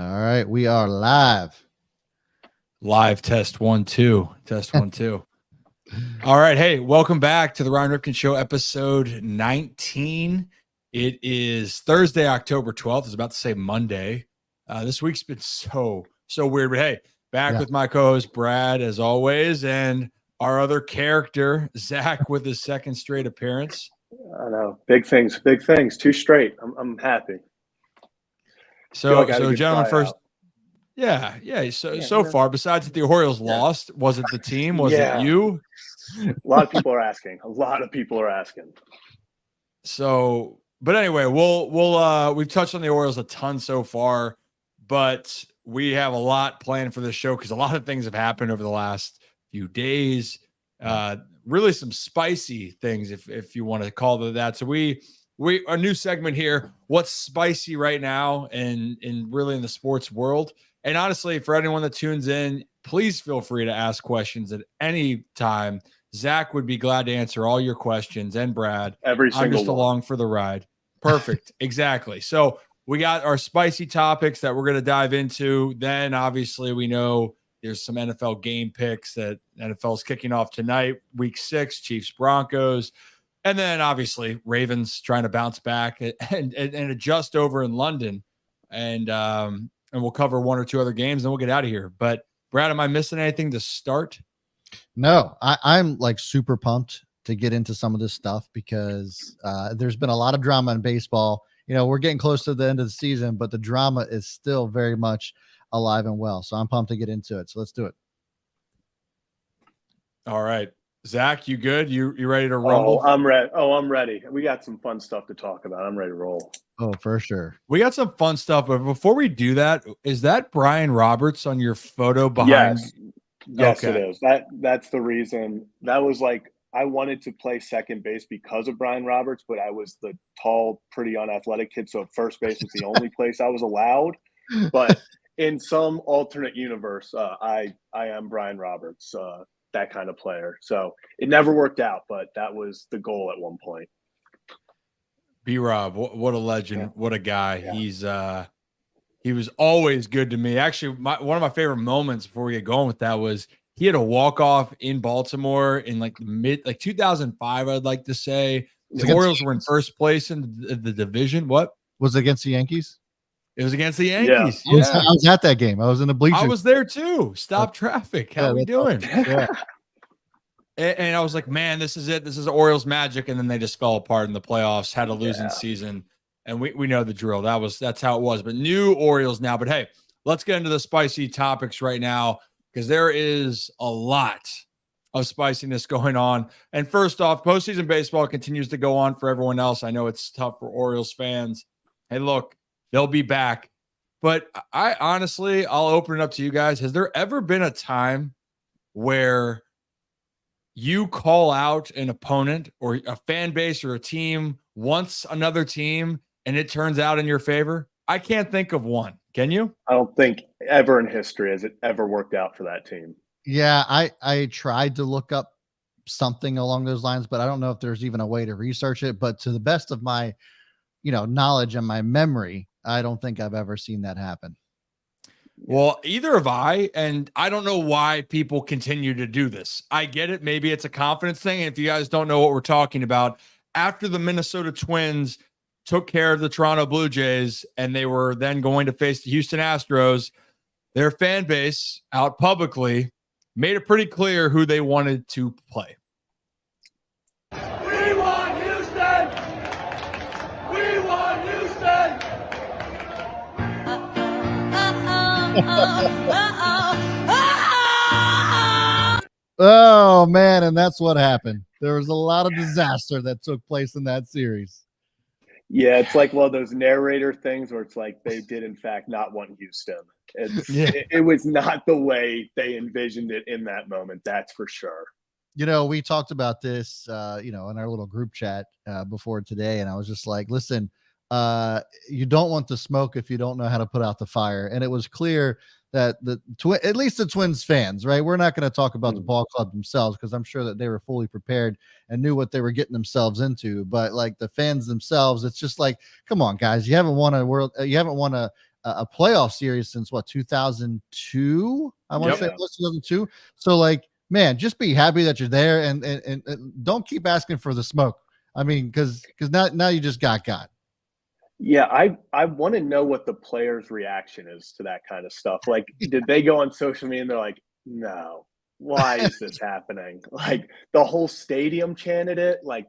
All right, we are live. Live test 1 2. Test 1 2. All right. Hey, welcome back to the Ryan Ripken Show, episode 19. It is Thursday, October 12th. I was about to say Monday. This week's been so weird. But hey, back with my co-host Brad as always, and our other character, Zach, with his second straight appearance. I know. Big things. 2 straight. I'm happy. So gentlemen, first. Yeah. So far, besides that the Orioles lost, was it the team? Was it you? A lot of people are asking. So, but anyway, we've touched on the Orioles a ton so far, but we have a lot planned for this show because a lot of things have happened over the last few days. Really some spicy things, if you want to call it that. So we a new segment here. What's spicy right now and really in the sports world? And honestly, for anyone that tunes in, please feel free to ask questions at any time. Zach would be glad to answer all your questions, and Brad. I'm just along for the ride. Perfect. Exactly. So we got our spicy topics that we're going to dive into. Then obviously we know there's some NFL game picks that NFL's kicking off tonight, week 6, Chiefs, Broncos. And then obviously Ravens trying to bounce back and adjust over in London. And we'll cover one or two other games, and we'll get out of here. But Brad, am I missing anything to start? No, I'm like super pumped to get into some of this stuff because there's been a lot of drama in baseball. You know, we're getting close to the end of the season, but the drama is still very much alive and well. So I'm pumped to get into it. So let's do it. All right. Zach, you good? You ready to rumble? I'm ready. We got some fun stuff to talk about. I'm ready to roll. Oh, for sure. We got some fun stuff, but before we do that, is that Brian Roberts on your photo behind? Yes, okay. It is. That's the reason. That was like I wanted to play second base because of Brian Roberts, but I was the tall, pretty unathletic kid, so first base was the only place I was allowed. But in some alternate universe, I am Brian Roberts. That kind of player. So it never worked out, but that was the goal at one point. B-Rob, what a legend. Yeah. What a guy. Yeah. He was always good to me. Actually, one of my favorite moments before we get going with that was he had a walk-off in Baltimore in like 2005, I'd like to say. The Orioles were in first place in the division. What? Was it against the Yankees? It was against the Yankees. Yeah. I was at that game. I was in the bleachers. I was there too. Stop traffic. How are we doing? Yeah. And I was like, man, this is it. This is Orioles magic. And then they just fell apart in the playoffs, had a losing season. And we know the drill. That's how it was. But new Orioles now. But hey, let's get into the spicy topics right now because there is a lot of spiciness going on. And first off, postseason baseball continues to go on for everyone else. I know it's tough for Orioles fans. Hey, look. They'll be back. But I honestly, I'll open it up to you guys. Has there ever been a time where you call out an opponent or a fan base or a team wants another team and it turns out in your favor? I can't think of one. Can you? I don't think ever in history has it ever worked out for that team. Yeah, I tried to look up something along those lines, but I don't know if there's even a way to research it. But to the best of my knowledge and my memory, I don't think I've ever seen that happen. Well, either have I, and I don't know why people continue to do this. I get it. Maybe it's a confidence thing. And if you guys don't know what we're talking about, after the Minnesota Twins took care of the Toronto Blue Jays and they were then going to face the Houston Astros, their fan base out publicly made it pretty clear who they wanted to play. We want Houston! We want Houston! Oh man, and that's what happened. There was a lot of disaster that took place in that series. Yeah, it's like one of those narrator things where it's like they did in fact not want Houston. It was not the way they envisioned it in that moment, that's for sure. We talked about this in our little group chat before today, and I was just like, listen, you don't want the smoke if you don't know how to put out the fire. And it was clear that at least the Twins fans, right? We're not going to talk about the ball club themselves because I'm sure that they were fully prepared and knew what they were getting themselves into. But like the fans themselves, it's just like, come on, guys, you haven't won a a playoff series since what, 2002? I want to say it was 2002. So like, man, just be happy that you're there and don't keep asking for the smoke. I mean, because now you just got. Yeah, I want to know what the players' reaction is to that kind of stuff. Like, did they go on social media and they're like, no, why is this happening? Like, the whole stadium chanted it. Like,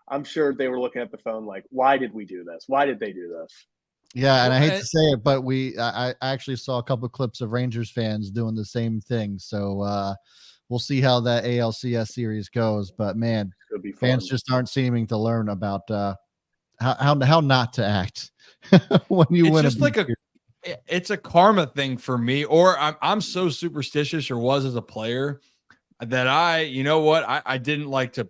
I'm sure they were looking at the phone like, why did we do this? Why did they do this? Yeah, and I hate to say it, but I actually saw a couple of clips of Rangers fans doing the same thing. So we'll see how that ALCS series goes. But man, fans just aren't seeming to learn about how not to act when you win. It's just it's a karma thing for me, or I'm so superstitious, or was as a player, that I didn't like to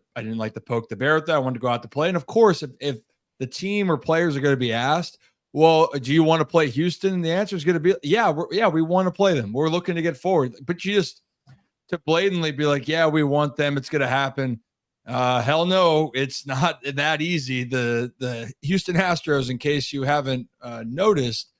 poke the bear with that. I wanted to go out to play. And of course, if the team or players are going to be asked, well, do you want to play Houston? And the answer is going to be, we want to play them. We're looking to get forward. But you just to blatantly be like, yeah, we want them, it's going to happen. Hell no, it's not that easy. The Houston Astros, in case you haven't noticed,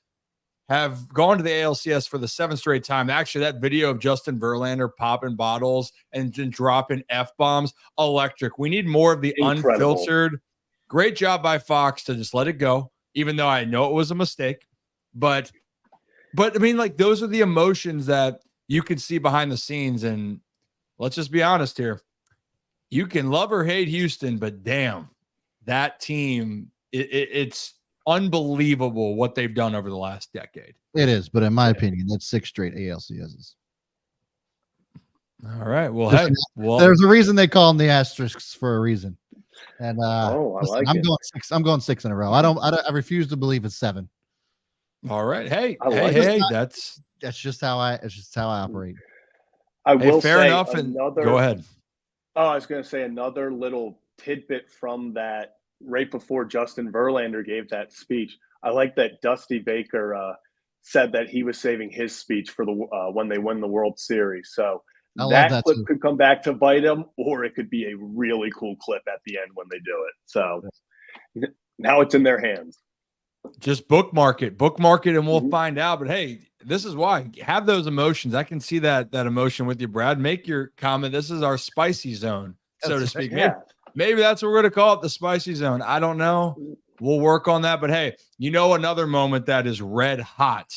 have gone to the ALCS for the 7th straight time. Actually, that video of Justin Verlander popping bottles and dropping F-bombs, electric. We need more of the unfiltered. Great job by Fox to just let it go, even though I know it was a mistake. But I mean, like, those are the emotions that you can see behind the scenes. And let's just be honest here. You can love or hate Houston, but damn, that team, it's unbelievable what they've done over the last decade. It is, but in my opinion, that's 6 straight ALCSs. All right. Well, there's a reason they call them the asterisks for a reason. And I'm going 6 in a row. I refuse to believe it's 7. All right. Hey, that's just how I operate. I will fair say enough. And go ahead. Oh, I was going to say another little tidbit from that right before Justin Verlander gave that speech. I like that Dusty Baker said that he was saving his speech for the when they win the World Series. So that clip could come back to bite him, or it could be a really cool clip at the end when they do it. So now it's in their hands. Just bookmark it, and we'll find out. But hey, this is why. Have those emotions. I can see that emotion with you, Brad. Make your comment. This is our spicy zone, so to speak. Yeah. Maybe that's what we're going to call it, the spicy zone. I don't know. We'll work on that. But hey, another moment that is red hot.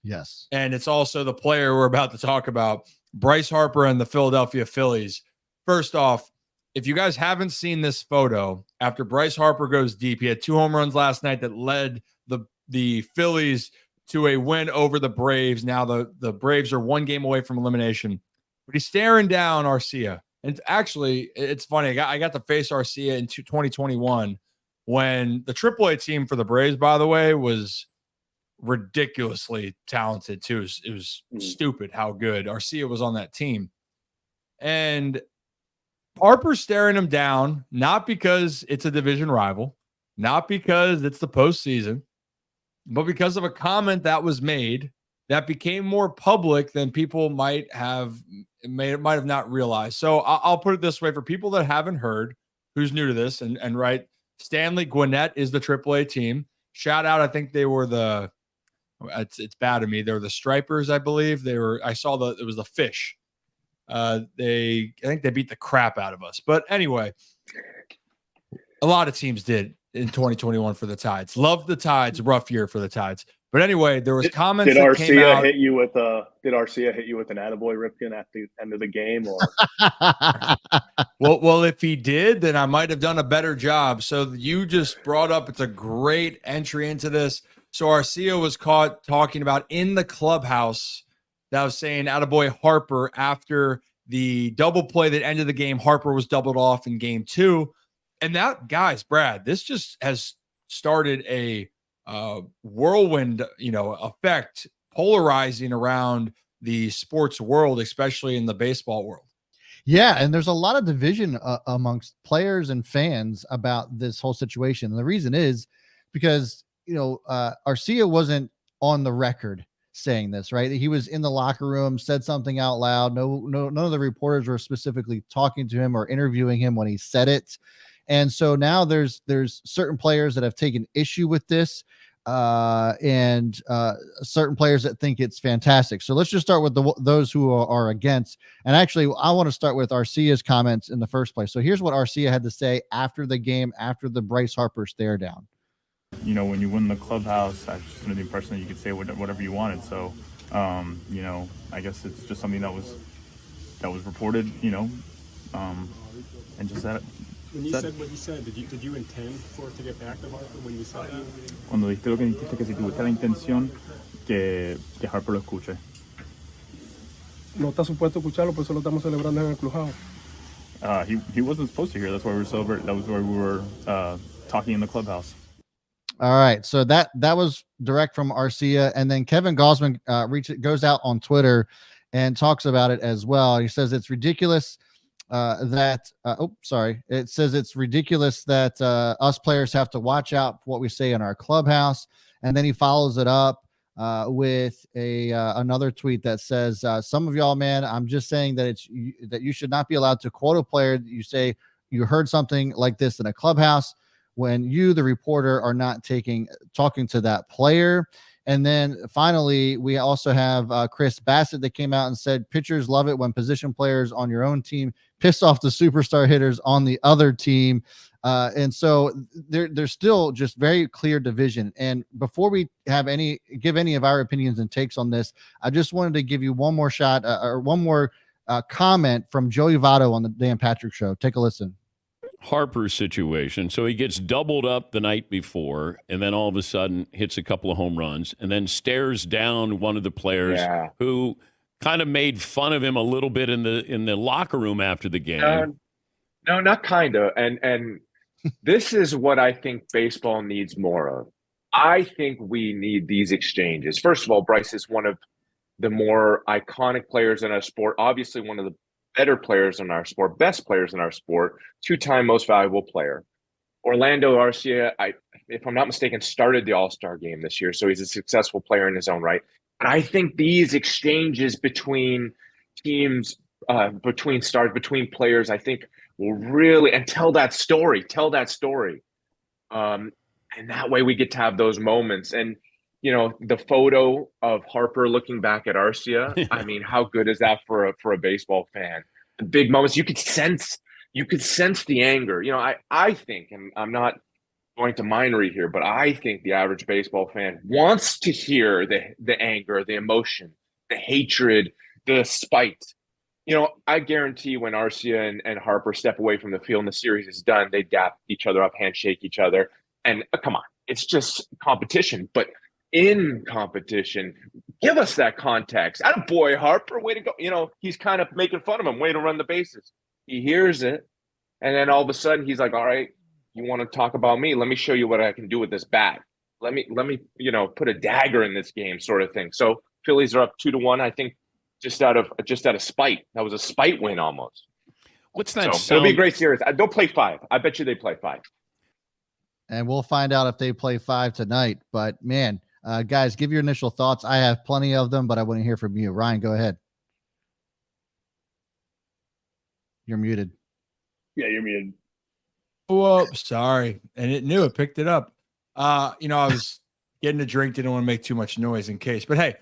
Yes. And it's also the player we're about to talk about, Bryce Harper and the Philadelphia Phillies. First off, if you guys haven't seen this photo, after Bryce Harper goes deep, he had 2 home runs last night that led the Phillies to a win over the Braves. Now the Braves are 1 game away from elimination, but he's staring down Arcia. And actually, it's funny. I got to face Arcia in 2021 when the AAA team for the Braves, by the way, was ridiculously talented too. It was stupid how good Arcia was on that team. And Harper's staring him down, not because it's a division rival, not because it's the postseason, but because of a comment that was made that became more public than people might have not realized. So I'll put it this way for people that haven't heard, who's new to this, and right, Stanley Gwinnett is the AAA team. Shout out, I think they were it's bad of me. They were the Stripers, I believe. It was the Fish. I think they beat the crap out of us. But anyway, a lot of teams did in 2021 for the Tides. Love the Tides. Rough year for the Tides. But anyway, there was comments that came out. Did Arcia hit you with an attaboy Ripken at the end of the game? Or well, if he did, then I might have done a better job. So you just brought up, it's a great entry into this. So Arcia was caught talking about in the clubhouse that was saying attaboy Harper after the double play that ended the game. Harper was doubled off in game 2. And that, guys, Brad, this just has started a whirlwind, effect, polarizing around the sports world, especially in the baseball world. Yeah, and there's a lot of division amongst players and fans about this whole situation. And the reason is because, Arcia wasn't on the record saying this, right? He was in the locker room, said something out loud. No, none of the reporters were specifically talking to him or interviewing him when he said it. And so now there's certain players that have taken issue with this. and certain players that think it's fantastic. So let's just start with those who are against. And actually, I want to start with Arcia's comments in the first place. So here's what Arcia had to say after the game, after the Bryce Harper stare down. You know, when you win the clubhouse, I was just under the impression that you could say whatever you wanted. So, you know, I guess it's just something that was reported, you know, and just that. When you said what you said, did you intend for it to get back to Harper when you said that? Cuando dijiste lo que dijiste, que si tuviste la intención que Harper lo escuche. No está supuesto escucharlo, por eso lo estamos celebrando en el clubhouse. He wasn't supposed to hear. That's why we were celebrating. That was why we were talking in the clubhouse. All right, so that was direct from Arcia, and then Kevin Gosman goes out on Twitter and talks about it as well. He says it's ridiculous it says it's ridiculous that us players have to watch out for what we say in our clubhouse, and then he follows it up with another tweet that says, some of y'all, man, I'm just saying that that you should not be allowed to quote a player that you say you heard something like this in a clubhouse when you, the reporter, are not talking to that player. And then finally, we also have Chris Bassett that came out and said pitchers love it when position players on your own team piss off the superstar hitters on the other team. And so there's still just very clear division. And before we give any of our opinions and takes on this, I just wanted to give you one more shot or one more comment from Joey Votto on the Dan Patrick Show. Take a listen. Harper's situation. So he gets doubled up the night before, and then all of a sudden hits a couple of home runs, and then stares down one of the players who kind of made fun of him a little bit in the locker room after the game. No, not kind of. And this is what I think baseball needs more of. I think we need these exchanges. First of all, Bryce is one of the more iconic players in our sport, obviously one of the better players in our sport, best players in our sport, two-time most valuable player. Orlando Arcia, if I'm not mistaken, started the All-Star game this year, so he's a successful player in his own right. But I think these exchanges between teams, between stars, between players, I think will really, and tell that story. And that way we get to have those moments. And, you know, the photo of Harper looking back at Arcia, I mean, how good is that for a baseball fan? The big moments, you could sense the anger. You know, I think, and I'm not going to mind read here, but I think the average baseball fan wants to hear the anger, the emotion, the hatred, the spite. You know, I guarantee when Arcia and Harper step away from the field and the series is done, they dap each other up, handshake each other. And come on, it's just competition. But in competition, give us that context. Attaboy, Harper, way to go. You know, he's kind of making fun of him, way to run the bases. He hears it, and then all of a sudden he's like, all right, you want to talk about me? Let me show you what I can do with this bat. Let me, you know, put a dagger in this game, sort of thing. So Phillies are up 2-1, I think, just out of spite. That was a spite win almost. What's that? So it'll be a great series. They'll play 5. I bet you they play 5. And we'll find out if they play 5 tonight. But man, guys, give your initial thoughts. I have plenty of them, but I want to hear from you. Ryan, go ahead. You're muted. Yeah, you're muted. Oh, sorry. And it knew it, picked it up. You know, I was getting a drink, didn't want to make too much noise in case. But hey,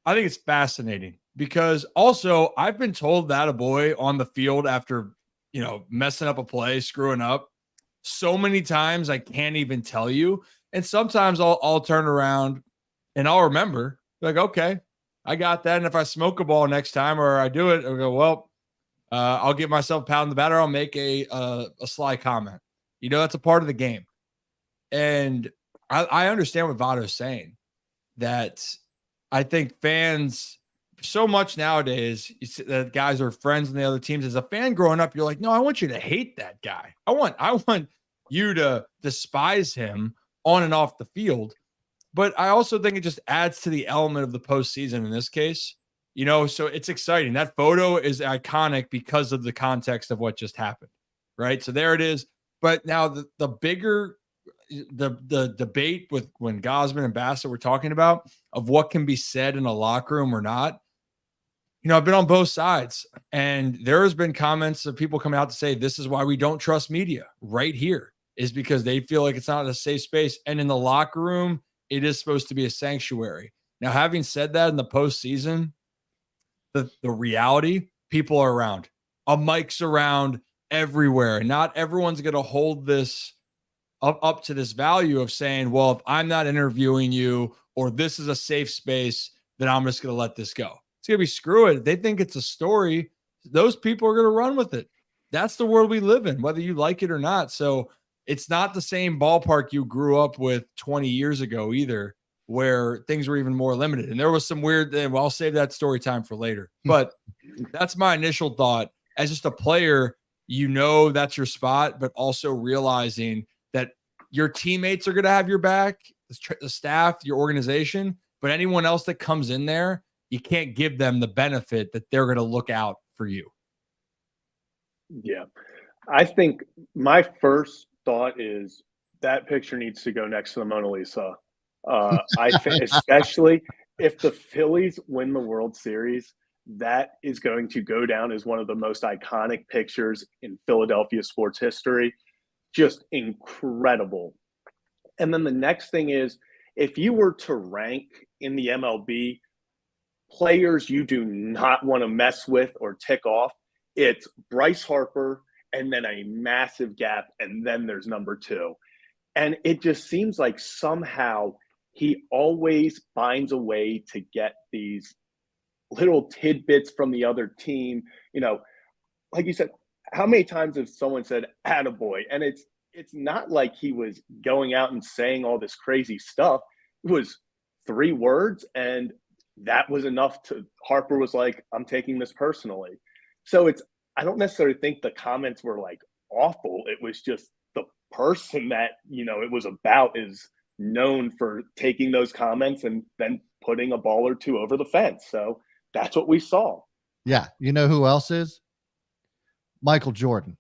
I think it's fascinating because also I've been told that a boy on the field after, you know, messing up a play, screwing up so many times I can't even tell you. And sometimes I'll turn around and I'll remember, like, okay, I got that. And if I smoke a ball next time or I do it, I'll go, well, I'll give myself a pound in the batter. I'll make a sly comment. You know, that's a part of the game. And I understand what Votto's saying, that I think fans so much nowadays that guys are friends in the other teams. As a fan growing up, you're like, no, I want you to hate that guy. I want you to despise him on and off the field. But I also think it just adds to the element of the postseason in this case. You know, so it's exciting. That photo is iconic because of the context of what just happened, right? So there it is. But now the bigger the debate with when Gosman and Bassett were talking about of what can be said in a locker room or not. You know, I've been on both sides, and there has been comments of people coming out to say this is why we don't trust media right here. is because they feel like it's not a safe space. And in the locker room, it is supposed to be a sanctuary. Now, having said that, in the postseason, the reality, people are around. A mic's around everywhere. And not everyone's going to hold this up to this value of saying, well, if I'm not interviewing you or this is a safe space, then I'm just going to let this go. It's going to be screw it. If they think it's a story, those people are going to run with it. That's the world we live in, whether you like it or not. So it's not the same ballpark you grew up with 20 years ago either, where things were even more limited. And there was some weird, well, I'll save that story time for later. But that's my initial thought. As just a player, you know that's your spot, but also realizing that your teammates are going to have your back, the staff, your organization, but anyone else that comes in there, you can't give them the benefit that they're going to look out for you. Yeah. I think my first thought is that picture needs to go next to the Mona Lisa. I think especially if the Phillies win the World Series, that is going to go down as one of the most iconic pictures in Philadelphia sports history. Just incredible. And then the next thing is, if you were to rank in the MLB players you do not want to mess with or tick off, it's Bryce Harper and then a massive gap, and then there's number 2. And it just seems like somehow he always finds a way to get these little tidbits from the other team. You know, like you said, how many times has someone said attaboy? And it's not like he was going out and saying all this crazy stuff. It was 3 words, and that was enough to Harper was like, I'm taking this personally. So I don't necessarily think the comments were like awful. It was just the person that, it was about is known for taking those comments and then putting a ball or 2 over the fence. So that's what we saw. Yeah. You know who else is? Michael Jordan.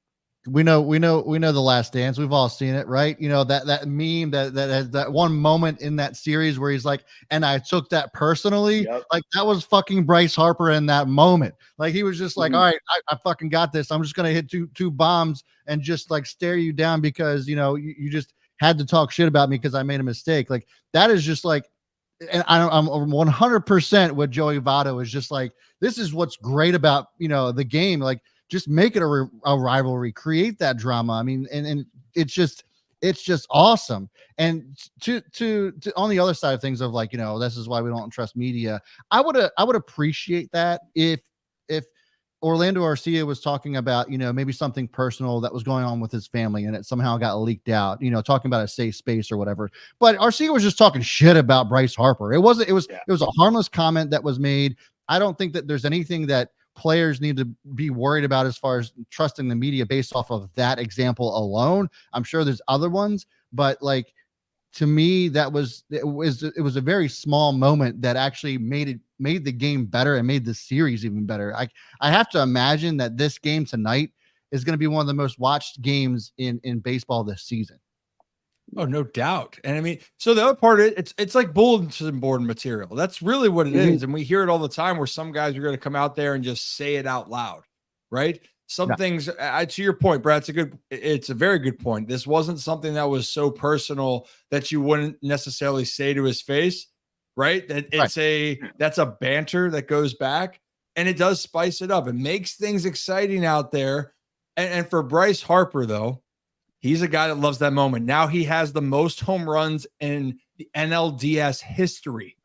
We know the Last Dance. We've all seen it, right? That meme that one moment in that series where he's like, and I took that personally. Yep. Like that was fucking Bryce Harper in that moment. Like he was just like, all right, I fucking got this. I'm just going to hit two bombs and just like stare you down because, you just had to talk shit about me because I made a mistake. Like that is just like, and I'm 100% with Joey Votto is just like, this is what's great about, the game. Like, just make it a rivalry, create that drama. I mean, and it's just awesome. And to on the other side of things of like, this is why we don't trust media. I would appreciate that if Orlando Arcia was talking about, maybe something personal that was going on with his family and it somehow got leaked out, talking about a safe space or whatever. But Arcia was just talking shit about Bryce Harper. It was a harmless comment that was made. I don't think that there's anything that players need to be worried about as far as trusting the media based off of that example alone. I'm sure there's other ones, but like to me, it was a very small moment that actually made the game better and made the series even better. I have to imagine that this game tonight is going to be one of the most watched games in baseball this season. Oh, no doubt. And I mean, so the other part, it's like bulletin board material. That's really what it is. And we hear it all the time where some guys are going to come out there and just say it out loud, right? Some things, to your point, Brad, it's a very good point. This wasn't something that was so personal that you wouldn't necessarily say to his face, right? That's a banter that goes back and it does spice it up. It makes things exciting out there. And for Bryce Harper, though, he's a guy that loves that moment. Now he has the most home runs in the NLDS history,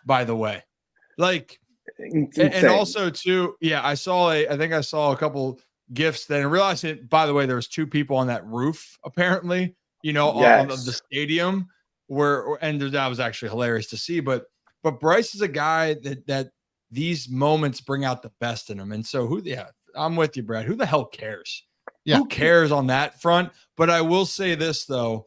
by the way. Like, and also too, I think I saw a couple GIFs then and realized it, by the way, there was 2 people on that roof, apparently, on the stadium and that was actually hilarious to see. But Bryce is a guy that these moments bring out the best in him. And so I'm with you, Brad. Who the hell cares? Yeah. Who cares on that front? But I will say this, though.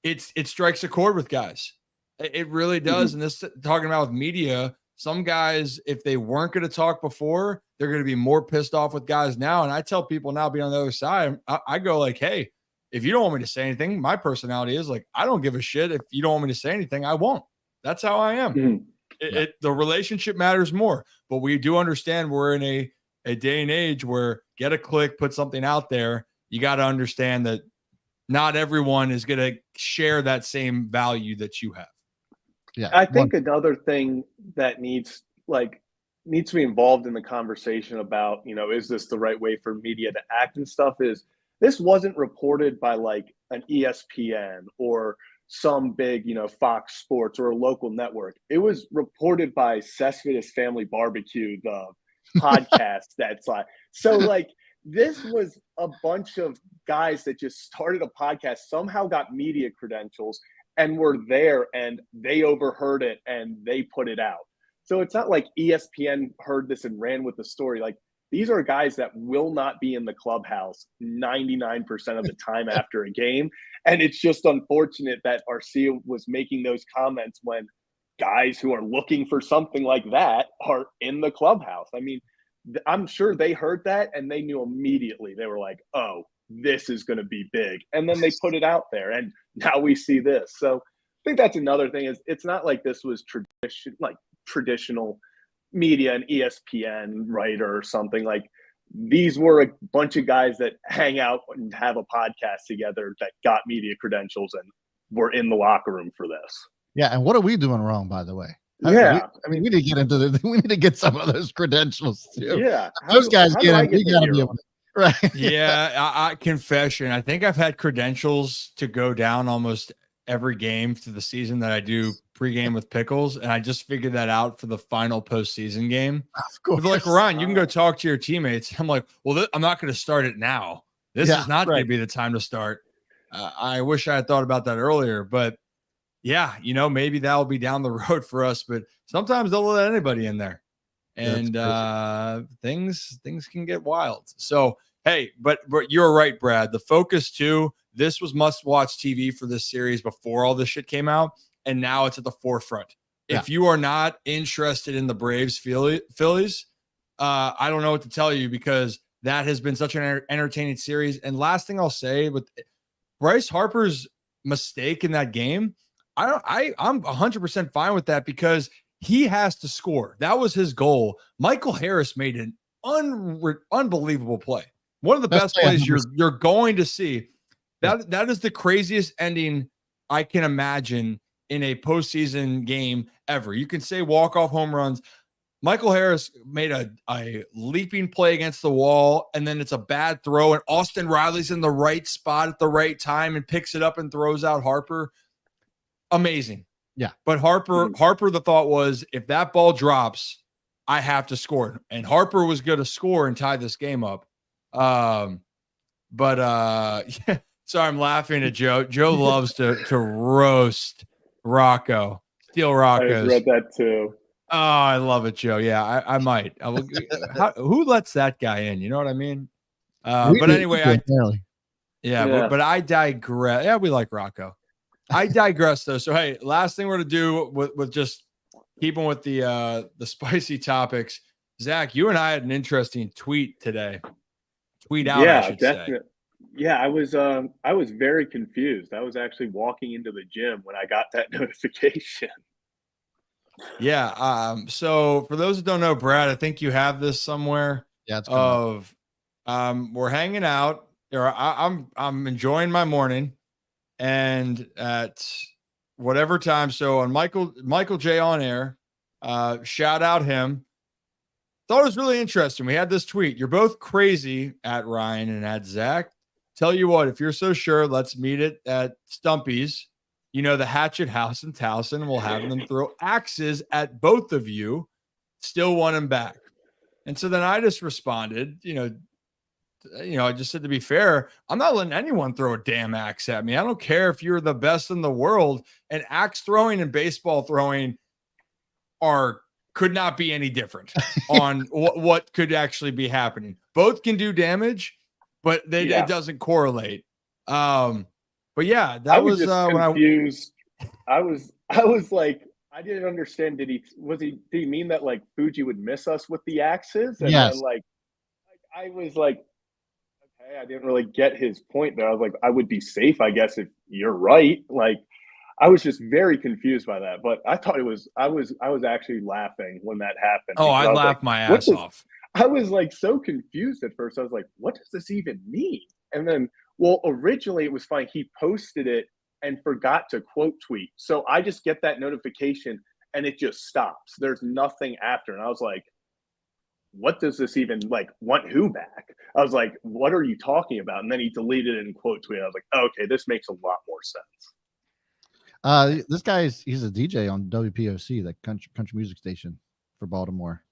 It strikes a chord with guys. It really does. And this talking about with media, some guys, if they weren't going to talk before, they're going to be more pissed off with guys now. And I tell people now, being on the other side, I go like, hey, if you don't want me to say anything, my personality is like, I don't give a shit. If you don't want me to say anything, I won't. That's how I am. The relationship matters more. But we do understand we're in a day and age where get a click, put something out there. You got to understand that not everyone is going to share that same value that you have. Yeah. I think another thing that needs to be involved in the conversation about, is this the right way for media to act and stuff, is this wasn't reported by like an ESPN or some big, Fox Sports or a local network. It was reported by Cespedes Family Barbecue, the podcast that's like, so like this was a bunch of guys that just started a podcast, somehow got media credentials and were there, and they overheard it and they put it out. So it's not like ESPN heard this and ran with the story. Like, these are guys that will not be in the clubhouse 99% of the time after a game. And it's just unfortunate that Arcia was making those comments when guys who are looking for something like that are in the clubhouse. I mean, I'm sure they heard that and they knew immediately. They were like, oh, this is going to be big. And then they put it out there, and now we see this. So I think that's another thing, is it's not like this was traditional media and ESPN writer or something. Like, these were a bunch of guys that hang out and have a podcast together that got media credentials and were in the locker room for this. Yeah. And what are we doing wrong, by the way? Yeah. We need to get into we need to get some of those credentials too. Yeah. Those guys get in. We got to be able to. Right. Yeah. I confession, I think I've had credentials to go down almost every game through the season that I do pregame with Pickles, and I just figured that out for the final postseason game. Of course. They're like, Ryan, you can go talk to your teammates. I'm like, well, I'm not going to start it now. This is not going to be the time to start. I wish I had thought about that earlier, but yeah, maybe that'll be down the road for us. But sometimes they'll let anybody in there, and things can get wild. So hey, but you're right, Brad. The focus too. This was must-watch TV for this series before all this shit came out, and now it's at the forefront. Yeah. If you are not interested in the Braves Phillies, I don't know what to tell you, because that has been such an entertaining series. And last thing I'll say, with Bryce Harper's mistake in that game, I'm 100% fine with that, because he has to score. That was his goal. Michael Harris made an unbelievable play. One of the best plays you're going to see. That is the craziest ending I can imagine in a postseason game ever. You can say walk-off home runs. Michael Harris made a leaping play against the wall, and then it's a bad throw, and Austin Riley's in the right spot at the right time and picks it up and throws out Harper. Amazing. Yeah. But Harper, the thought was, if that ball drops, I have to score. And Harper was going to score and tie this game up. Yeah. Sorry, I'm laughing at Joe. Joe loves to roast Rocco, steal Rocco's. I read that too. Oh, I love it, Joe. Yeah, I might. Who lets that guy in? You know what I mean? But anyway, but I digress. Yeah, we like Rocco. I digress though. So hey, last thing we're gonna do with just keeping with the spicy topics. Zach, you and I had an interesting tweet today. Tweet out, I should say. Yeah, I was very confused. I was actually walking into the gym when I got that notification. Yeah. So for those who don't know, Brad, I think you have this somewhere. Yeah. It's we're hanging out. I'm enjoying my morning, and at whatever time. So on Michael J on air, shout out him. Thought it was really interesting. We had this tweet. You're both crazy, at Ryan and at Zach. Tell you what, if you're so sure, let's meet it at Stumpy's. The Hatchet House in Towson. We'll have them throw axes at both of you. Still want him back. And so then I just responded, I just said, to be fair, I'm not letting anyone throw a damn axe at me. I don't care if you're the best in the world. And axe throwing and baseball throwing could not be any different on what could actually be happening. Both can do damage, but it doesn't correlate. But yeah, that was when confused. I was like, I didn't understand. Did he mean that like Fuji would miss us with the axes? And yes. Then, I was like, okay, I didn't really get his point there. I was like, I would be safe, I guess, if you're right. Like, I was just very confused by that. But I thought I was actually laughing when that happened. Oh, I laughed my ass off. I was like so confused at first. I was like, what does this even mean? And then Well, originally it was fine. He posted it and forgot to quote tweet. So I just get that notification and it just stops. There's nothing after. And I was like, what does this even want who back? I was like, what are you talking about? And then he deleted it and quote tweeted. I was like, okay, this makes a lot more sense. This guy he's a DJ on WPOC, the country music station for Baltimore.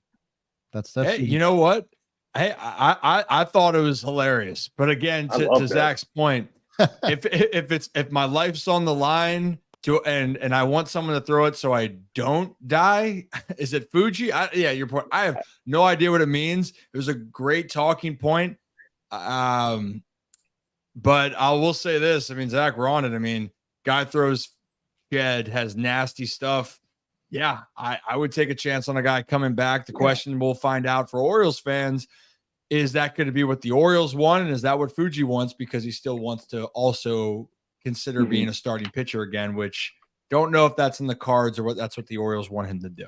That's hey, you know what? Hey, I thought it was hilarious, but again, to Zach's point, if my life's on the line and I want someone to throw it so I don't die, is it Fuji? Yeah, your point. I have no idea what it means. It was a great talking point, but I will say this. I mean, Zach, we're on it. I mean, guy throws shed, has nasty stuff. Yeah, I would take a chance on a guy coming back. The question we'll find out for Orioles fans, is that going to be what the Orioles want? And is that what Fuji wants? Because he still wants to also consider being a starting pitcher again, which don't know if that's in the cards or that's what the Orioles want him to do.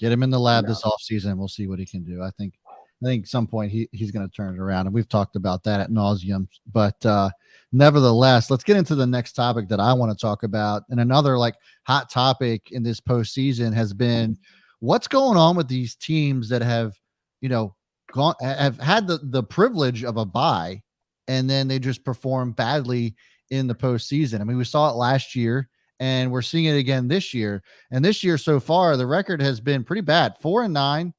Get him in the lab this offseason. We'll see what he can do. I think some point he's going to turn it around. And we've talked about that ad nauseum. But nevertheless, let's get into the next topic that I want to talk about. And another hot topic in this postseason has been what's going on with these teams that have, have had the privilege of a bye, and then they just perform badly in the postseason. I mean, we saw it last year, and we're seeing it again this year. And this year so far, the record has been pretty bad. 4-9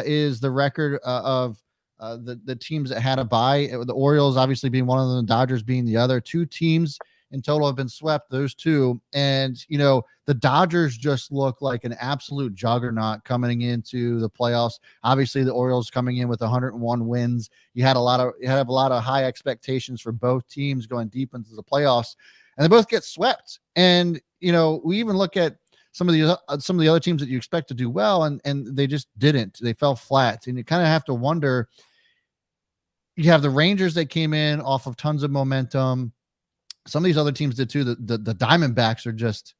is the record of the teams that had a bye. The Orioles obviously being one of them, the Dodgers being the other. 2 teams in total have been swept, those 2. And, the Dodgers just look like an absolute juggernaut coming into the playoffs. Obviously, the Orioles coming in with 101 wins. You have a lot of high expectations for both teams going deep into the playoffs, and they both get swept. And, we even look at some of the other teams that you expect to do well, and they just didn't. They fell flat. And you kind of have to wonder, you have the Rangers that came in off of tons of momentum. Some of these other teams did too. The Diamondbacks are just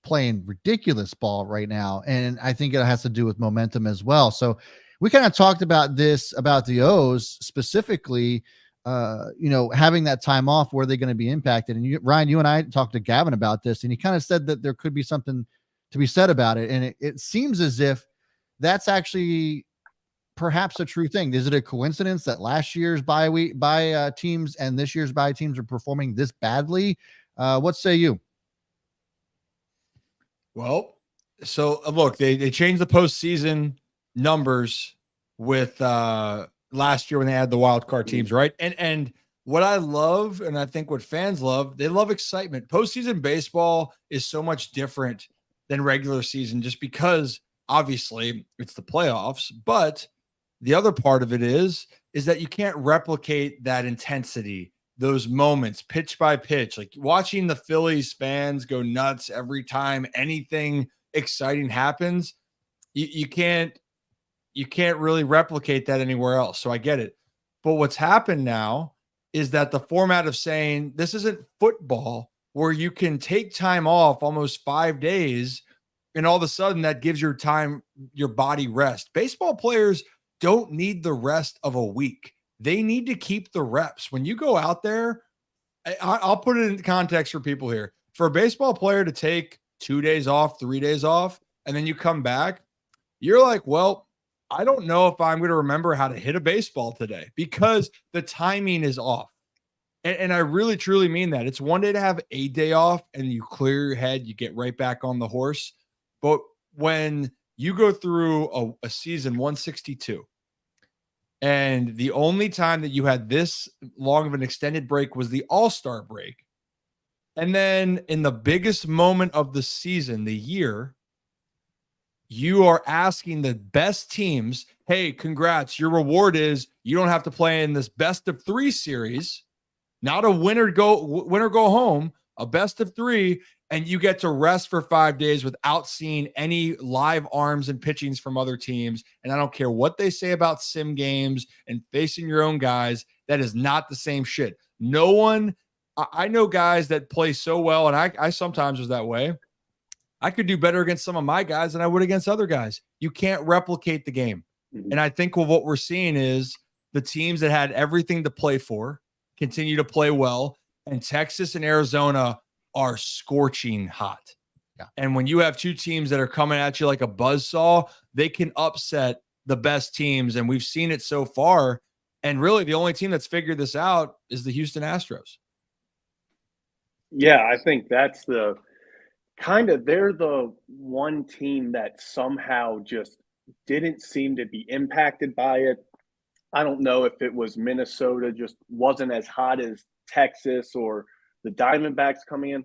playing ridiculous ball right now. And I think it has to do with momentum as well. So we kind of talked about this, about the O's specifically, having that time off, where they're going to be impacted. And Ryan, you and I talked to Gavin about this, and he kind of said that there could be something to be said about it. And it seems as if that's actually perhaps a true thing. Is it a coincidence that last year's bye teams and this year's bye teams are performing this badly? What say you? Well, so look, they changed the postseason numbers with last year when they had the wild card teams, right? And what I love, and I think what fans love, they love excitement. Postseason baseball is so much different than regular season, just because obviously it's the playoffs, but the other part of it is that you can't replicate that intensity, those moments, pitch by pitch, like watching the Phillies fans go nuts every time anything exciting happens. You can't really replicate that anywhere else. So I get it. But what's happened now is that the format of saying this isn't football, where you can take time off almost 5 days, and all of a sudden that gives your body rest. Baseball players don't need the rest of a week. They need to keep the reps. When you go out there, I'll put it in context for people here. For a baseball player to take 2 days off, 3 days off, and then you come back, you're like, well, I don't know if I'm going to remember how to hit a baseball today, because the timing is off. And I really, truly mean that. It's one day to have a day off and you clear your head, you get right back on the horse. But when you go through a season 162, and the only time that you had this long of an extended break was the All-Star break, and then in the biggest moment of the season, the year, you are asking the best teams, hey, congrats, your reward is you don't have to play in this best of 3 series, not a winner go home, a best of 3, and you get to rest for 5 days without seeing any live arms and pitchings from other teams. And I don't care what they say about sim games and facing your own guys. That is not the same shit. No one, I know guys that play so well, and I sometimes was that way. I could do better against some of my guys than I would against other guys. You can't replicate the game. And I think what we're seeing is the teams that had everything to play for, continue to play well, and Texas and Arizona are scorching hot. Yeah. And when you have two teams that are coming at you like a buzzsaw, they can upset the best teams. And we've seen it so far. And really, the only team that's figured this out is the Houston Astros. Yeah, I think that's they're the one team that somehow just didn't seem to be impacted by it. I don't know if it was Minnesota just wasn't as hot as Texas or the Diamondbacks coming in.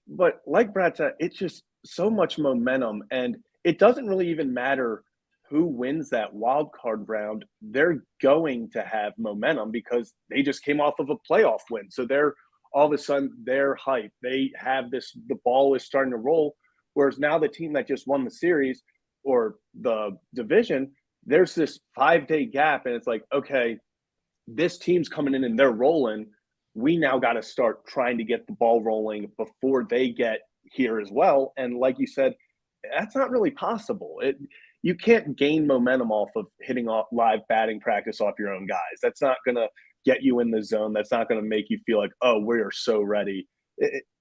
But like Brad said, it's just so much momentum, and it doesn't really even matter who wins that wild card round. They're going to have momentum because they just came off of a playoff win. So they're all of a sudden they're hyped. They have this, the ball is starting to roll. Whereas now the team that just won the series or the division, there's this 5-day gap, and it's like, okay, this team's coming in and they're rolling. We now got to start trying to get the ball rolling before they get here as well. And like you said, that's not really possible. You can't gain momentum off of hitting off live batting practice off your own guys. That's not going to get you in the zone. That's not going to make you feel like, oh, we are so ready.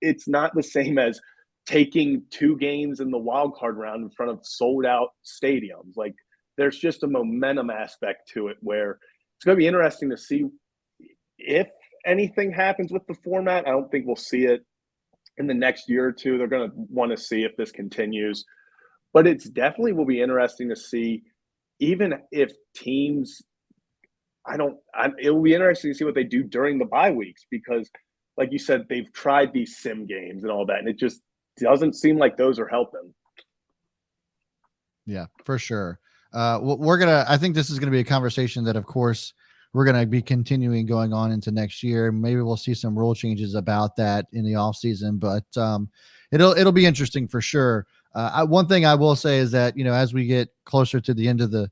It's not the same as taking 2 games in the wild card round in front of sold out stadiums. Like, there's just a momentum aspect to it where it's going to be interesting to see if anything happens with the format. I don't think we'll see it in the next year or two. They're going to want to see if this continues, but it's definitely will be interesting to see, even if teams, it will be interesting to see what they do during the bye weeks, because like you said, they've tried these sim games and all that, and it just doesn't seem like those are helping. Yeah, for sure. I think this is going to be a conversation that, of course, we're going to be continuing going on into next year. Maybe we'll see some rule changes about that in the off season, but it'll be interesting for sure. One thing I will say is that, as we get closer to the end of the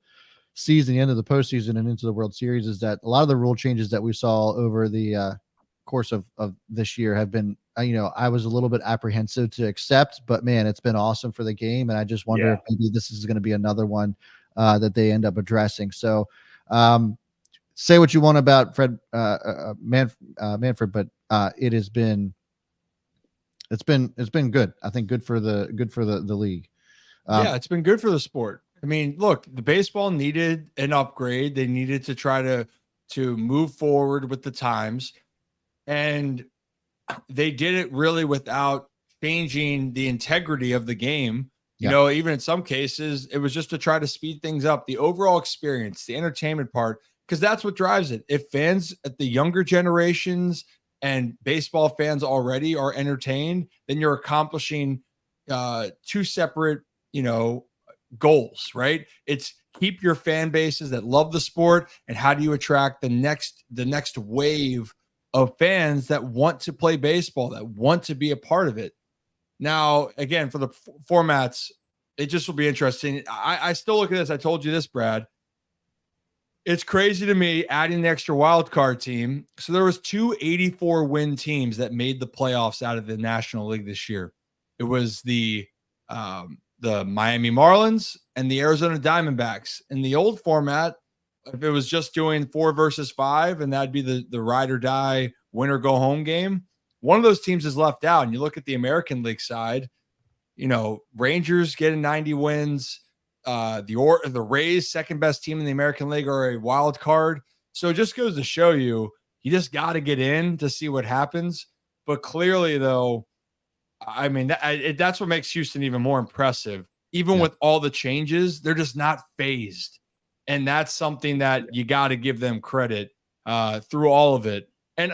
season, the end of the postseason and into the World Series, is that a lot of the rule changes that we saw over the course of this year have been, I was a little bit apprehensive to accept, but man, it's been awesome for the game. And I just wonder if maybe this is going to be another one that they end up addressing. So, say what you want about Manfred, but it's been good. I think good for the league. Yeah, it's been good for the sport. I mean, look, the baseball needed an upgrade. They needed to try to move forward with the times, and they did it really without changing the integrity of the game. Even in some cases, it was just to try to speed things up, the overall experience, the entertainment part, because that's what drives it. If fans at the younger generations and baseball fans already are entertained, then you're accomplishing 2 separate, goals, right? It's keep your fan bases that love the sport, and how do you attract the next wave of fans that want to play baseball, that want to be a part of it. Now, again, for the formats, it just will be interesting. I still look at this. I told you this, Brad. It's crazy to me adding the extra wild card team. So there was 2 84-win teams that made the playoffs out of the National League this year. It was the Miami Marlins and the Arizona Diamondbacks. In the old format, if it was just doing 4 versus 5, and that'd be the ride or die, win or go home game, one of those teams is left out. And you look at the American League side, Rangers getting 90 wins. The Rays, second best team in the American League, are a wild card. So it just goes to show you just got to get in to see what happens. But clearly, though, I mean, that's what makes Houston even more impressive. Even with all the changes, they're just not phased. And that's something that you got to give them credit through all of it. And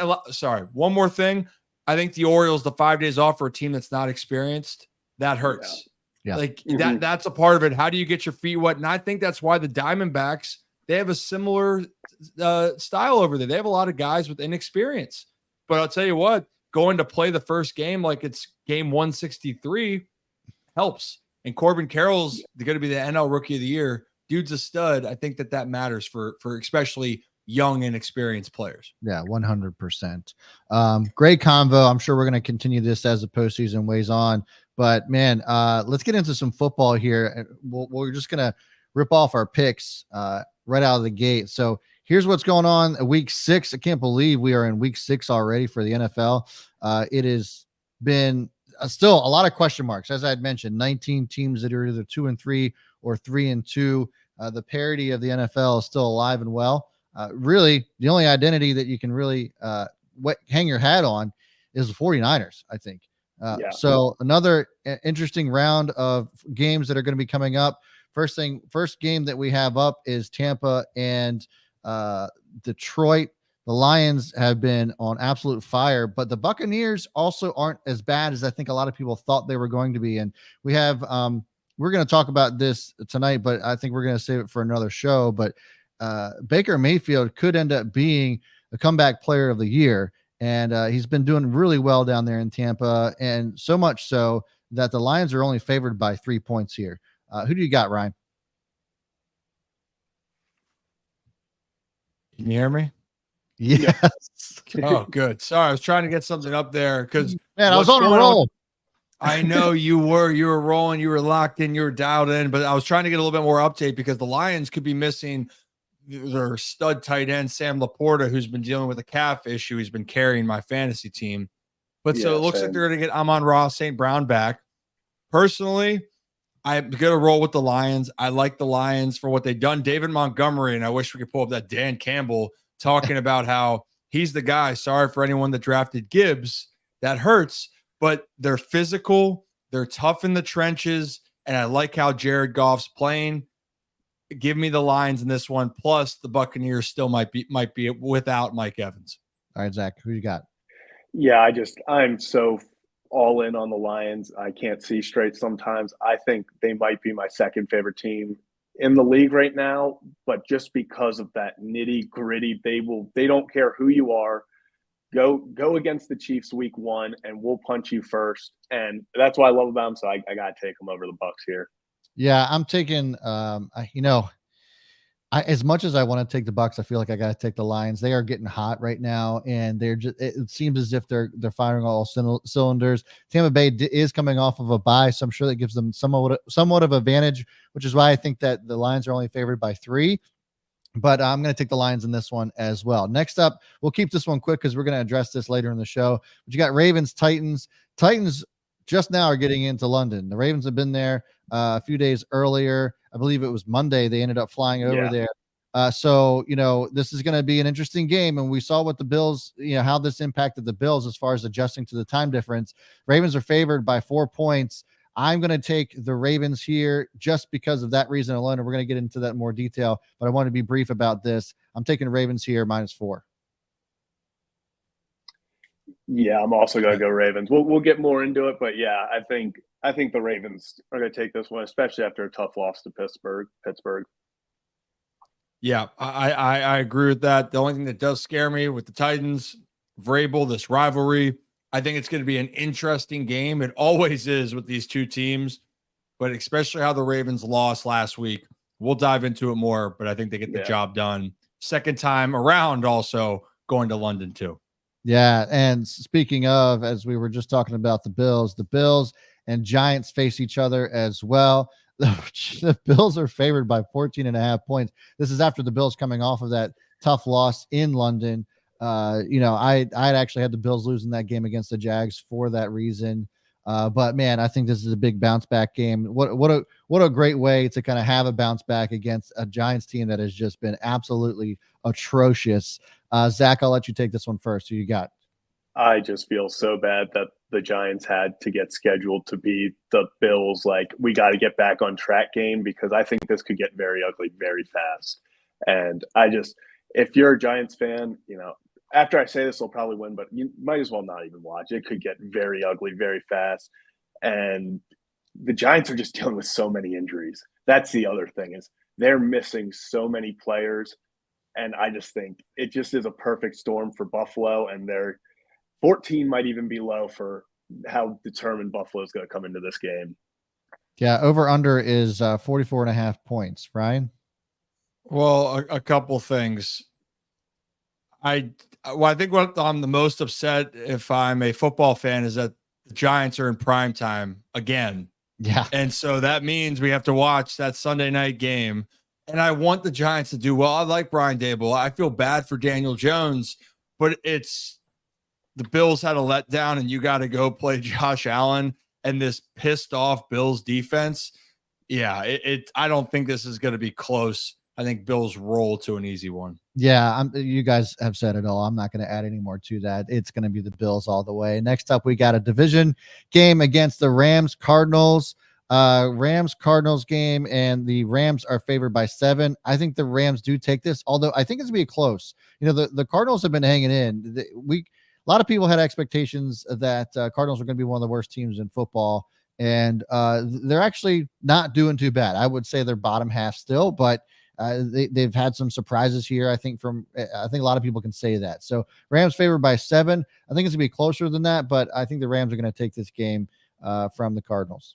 one more thing. I think the Orioles, the 5 days off for a team that's not experienced, that hurts. Yeah. Like that's a part of it. How do you get your feet wet? And I think that's why the Diamondbacks, they have a similar style over there. They have a lot of guys with inexperience. But I'll tell you what, going to play the first game like it's game 163 helps. And Corbin Carroll's going to be the NL Rookie of the Year. Dude's a stud. I think that matters for especially young and experienced players. Yeah, 100%. Great convo. I'm sure we're going to continue this as the postseason weighs on. But man, let's get into some football here. We're just going to rip off our picks right out of the gate. So here's what's going on week 6. I can't believe we are in week 6 already for the NFL. It has been still a lot of question marks. As I had mentioned, 19 teams that are either 2-3 or 3-2. The parity of the NFL is still alive and well. Really, the only identity that you can really hang your hat on is the 49ers, I think. So another interesting round of games that are going to be coming up. First game that we have up is Tampa and Detroit. The Lions have been on absolute fire, but the Buccaneers also aren't as bad as I think a lot of people thought they were going to be. And we have, we're going to talk about this tonight, but I think we're going to save it for another show. But Baker Mayfield could end up being a comeback player of the year. And he's been doing really well down there in Tampa, and so much so that the Lions are only favored by 3 points here. Who do you got, Ryan? Can you hear me? Yes. Oh, good. Sorry, I was trying to get something up there because I was on a roll. I know you were rolling, you were locked in, you were dialed in, but I was trying to get a little bit more update because the Lions could be missing their stud tight end, Sam Laporta, who's been dealing with a calf issue. He's been carrying my fantasy team. But so it looks like they're going to get Amon-Ra St. Brown back. Personally, I'm going to roll with the Lions. I like the Lions for what they've done. David Montgomery, and I wish we could pull up that Dan Campbell talking about how he's the guy. Sorry for anyone that drafted Gibbs. That hurts. But they're physical. They're tough in the trenches. And I like how Jared Goff's playing. Give me the Lions in this one. Plus, the Buccaneers still might be without Mike Evans. All right, Zach, who you got? Yeah, I'm so all in on the Lions. I can't see straight sometimes. I think they might be my second favorite team in the league right now, but just because of that nitty gritty, they don't care who you are. Go against the Chiefs week 1 and we'll punch you first. And that's what I love about them. So I got to take them over the Bucs here. Yeah, I'm taking, as much as I want to take the Bucs, I feel like I got to take the Lions. They are getting hot right now, and it seems as if they're firing all cylinders. Tampa Bay is coming off of a bye, so I'm sure that gives them somewhat of advantage, which is why I think that the Lions are only favored by 3. But I'm going to take the Lions in this one as well. Next up, we'll keep this one quick because we're going to address this later in the show. But you got Ravens, Titans. Titans just now are getting into London. The Ravens have been there a few days earlier. I believe it was Monday. They ended up flying over there. So, this is going to be an interesting game. And we saw what the Bills, how this impacted the Bills as far as adjusting to the time difference. Ravens are favored by 4 points. I'm going to take the Ravens here just because of that reason alone. And we're going to get into that in more detail, but I want to be brief about this. I'm taking Ravens here -4. Yeah, I'm also going to go Ravens. We'll get more into it, but yeah, I think the Ravens are going to take this one, especially after a tough loss to Pittsburgh. Yeah, I agree with that. The only thing that does scare me with the Titans, Vrabel, this rivalry, I think it's going to be an interesting game. It always is with these two teams, but especially how the Ravens lost last week. We'll dive into it more, but I think they get the job done. Second time around, also going to London too. Yeah, and speaking of, as we were just talking about the Bills and Giants face each other as well. The Bills are favored by 14.5 points. This is after the Bills coming off of that tough loss in London. I'd actually had the Bills losing that game against the Jags for that reason. But man, I think this is a big bounce back game. What a great way to kind of have a bounce back against a Giants team that has just been absolutely atrocious. Zach, I'll let you take this one first. Who you got? I just feel so bad that the Giants had to get scheduled to be the Bills. Like, we got to get back on track game because I think this could get very ugly very fast. And if you're a Giants fan, after I say this, they'll probably win, but you might as well not even watch. It could get very ugly very fast. And the Giants are just dealing with so many injuries. That's the other thing, is they're missing so many players. And I just think it just is a perfect storm for Buffalo, and their 14 might even be low for how determined Buffalo is going to come into this game. Yeah, over under is 44.5 points. Ryan? Well, a couple things. I think what I'm the most upset, if I'm a football fan, is that the Giants are in prime time again. Yeah. And so that means we have to watch that Sunday night game. And I want the Giants to do well. I like Brian Daboll. I feel bad for Daniel Jones, but it's the Bills had a letdown, and you got to go play Josh Allen and this pissed off Bills defense. Yeah, I don't think this is going to be close. I think Bills roll to an easy one. Yeah, you guys have said it all. I'm not going to add any more to that. It's going to be the Bills all the way. Next up, we got a division game against the Rams Cardinals. Rams Cardinals game, and the Rams are favored by 7. I think the Rams do take this, although I think it's going to be close. You know, the Cardinals have been hanging in. A lot of people had expectations that Cardinals were going to be one of the worst teams in football, and they're actually not doing too bad. I would say they're bottom half still, but they've had some surprises here. I think a lot of people can say that. So Rams favored by 7. I think it's gonna be closer than that, but I think the Rams are going to take this game from the Cardinals.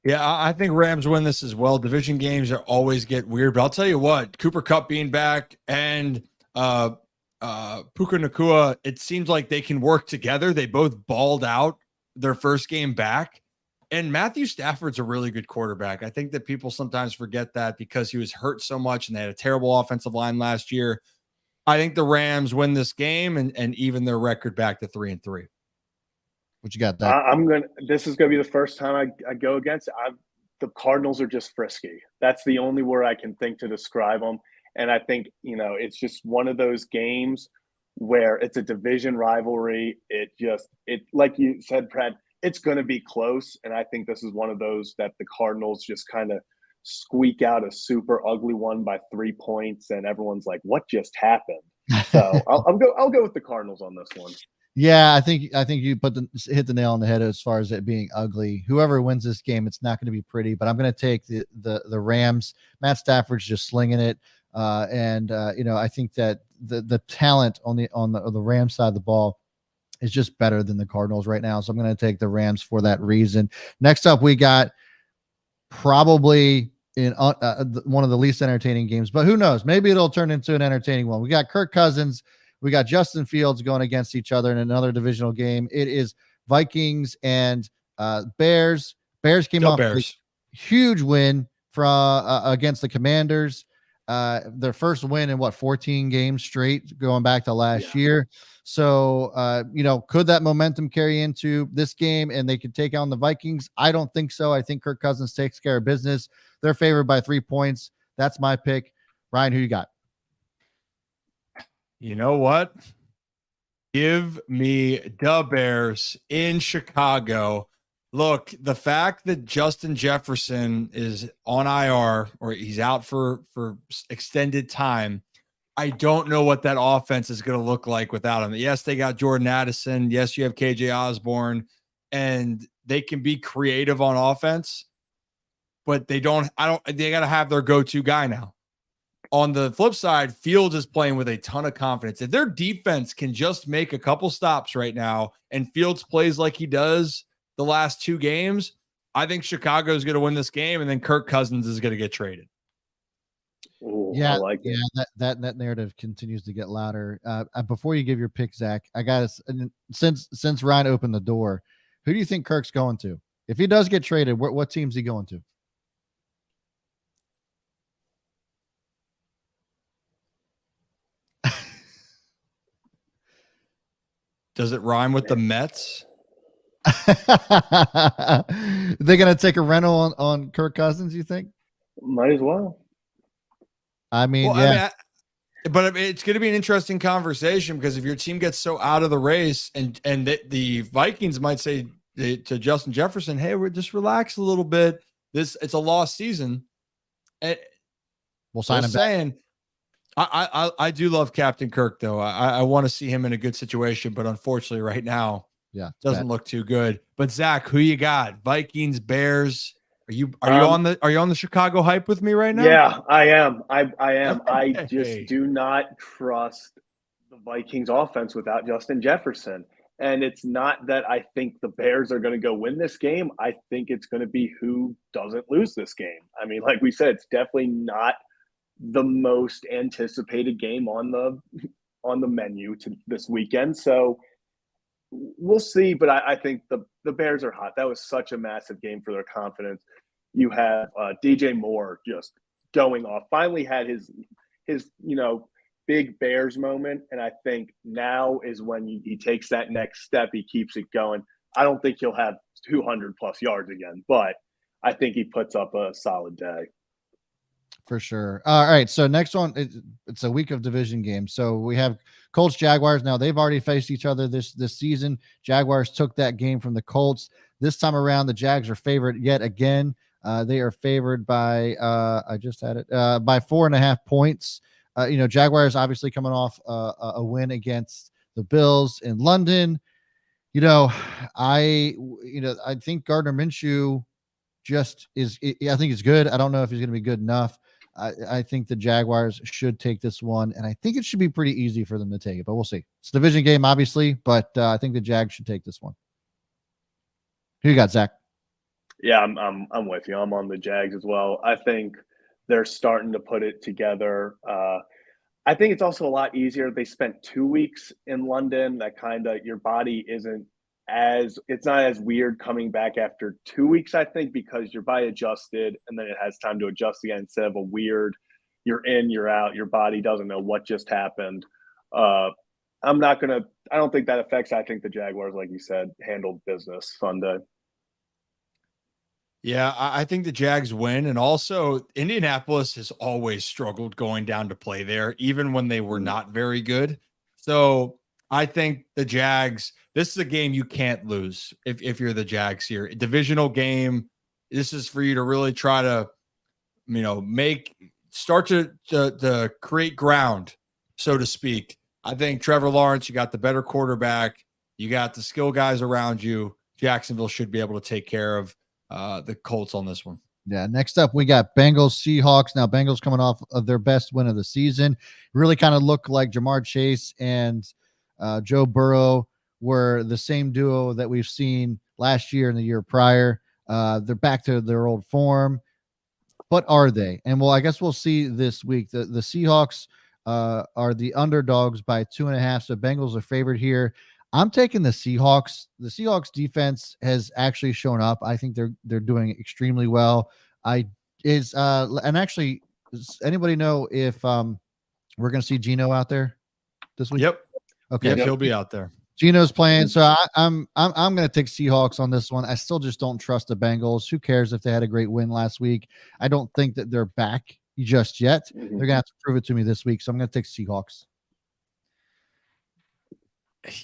Yeah, I think Rams win this as well. Division games are always get weird, but I'll tell you what, Cooper Kupp being back and Puka Nacua, it seems like they can work together. They both balled out their first game back. And Matthew Stafford's a really good quarterback. I think that people sometimes forget that because he was hurt so much and they had a terrible offensive line last year. I think the Rams win this game and even their record back to 3-3. What you got, Doug? This is gonna be the first time I go against it. The Cardinals are just frisky. That's the only word I can think to describe them. And I think, it's just one of those games where it's a division rivalry. It like you said, Brad, it's going to be close. And I think this is one of those that the Cardinals just kind of squeak out a super ugly one by 3 points. And everyone's like, what just happened? So I'll go with the Cardinals on this one. Yeah, I think you hit the nail on the head as far as it being ugly. Whoever wins this game, it's not going to be pretty, but I'm going to take the Rams. Matt Stafford's just slinging it. I think that the talent on the Rams side of the ball is just better than the Cardinals right now. So I'm going to take the Rams for that reason. Next up, we got probably in one of the least entertaining games, but who knows? Maybe it'll turn into an entertaining one. We got Kirk Cousins. We got Justin Fields going against each other in another divisional game. It is Vikings and Bears. Bears came off a huge win from against the Commanders. Their first win in 14 games straight going back to last year. So, could that momentum carry into this game and they could take on the Vikings? I don't think so. I think Kirk Cousins takes care of business. They're favored by 3 points. That's my pick. Ryan, who you got? You know what? Give me the Bears in Chicago. Look, the fact that Justin Jefferson is on IR or he's out for extended time, I don't know what that offense is going to look like without him. Yes, they got Jordan Addison. Yes, you have KJ Osborne, and they can be creative on offense, but they got to have their go-to guy now. On the flip side, Fields is playing with a ton of confidence. If their defense can just make a couple stops right now and Fields plays like he does the last 2 games, I think Chicago is going to win this game, and then Kirk Cousins is going to get traded. Ooh, yeah, I like it. Yeah, that narrative continues to get louder. Before you give your pick, Zach, I got to, since Ryan opened the door, who do you think Kirk's going to? If he does get traded, what team's he going to? Does it rhyme with the Mets? They're going to take a rental on Kirk Cousins, you think? Might as well. I mean, yeah. But it's going to be an interesting conversation because if your team gets so out of the race and the Vikings might say to Justin Jefferson, hey, we're just relax a little bit. It's a lost season. And we'll sign him back. I do love Captain Kirk, though. I want to see him in a good situation, but unfortunately right now, doesn't look too good. But Zach, who you got? Vikings, Bears. Are you on the Chicago hype with me right now? Yeah, I am. I am. I just do not trust the Vikings offense without Justin Jefferson. And it's not that I think the Bears are going to go win this game. I think it's going to be who doesn't lose this game. I mean, like we said, it's definitely not the most anticipated game on the menu this weekend. So we'll see. But I think the Bears are hot. That was such a massive game for their confidence. You have DJ Moore just going off. Finally had his big Bears moment, and I think now is when he takes that next step. He keeps it going. I don't think he'll have 200 plus yards again, but I think he puts up a solid day. For sure. All right. So next one, it's a week of division games. So we have Colts Jaguars. Now they've already faced each other this season. Jaguars took that game from the Colts. This time around, the Jags are favored yet again. They are favored by I just had it by 4.5 points. Jaguars obviously coming off a win against the Bills in London. I think Gardner Minshew just is. I think he's good. I don't know if he's going to be good enough. I think the Jaguars should take this one, and I think it should be pretty easy for them to take it, but we'll see. It's a division game, obviously, but I think the Jags should take this one. Who you got, Zach? Yeah, I'm with you. I'm on the Jags as well. I think they're starting to put it together. I think it's also a lot easier. They spent 2 weeks in London. That kind of your body isn't it's not as weird coming back after 2 weeks, I think, because your body adjusted and then it has time to adjust again instead of a weird, you're in, you're out, your body doesn't know what just happened. I don't think that affects. I think the Jaguars, like you said, handled business Sunday. Yeah, I think the Jags win. And also, Indianapolis has always struggled going down to play there, even when they were not very good. So I think the Jags, this is a game you can't lose if you're the Jags here. A divisional game. This is for you to really try to, start to create ground, so to speak. I think Trevor Lawrence, you got the better quarterback. You got the skill guys around you. Jacksonville should be able to take care of the Colts on this one. Yeah. Next up, we got Bengals Seahawks. Now, Bengals coming off of their best win of the season. Really kind of look like Jamar Chase and Joe Burrow were the same duo that we've seen last year and the year prior. They're back to their old form, but are they? And I guess we'll see this week. The Seahawks are the underdogs by 2.5. So Bengals are favored here. I'm taking the Seahawks. The Seahawks defense has actually shown up. I think they're doing extremely well. And actually, does anybody know if we're going to see Geno out there this week? Yep. Okay. Yep, he'll be out there. Geno's playing, so I'm going to take Seahawks on this one. I still just don't trust the Bengals. Who cares if they had a great win last week? I don't think that they're back just yet. They're going to have to prove it to me this week, so I'm going to take Seahawks.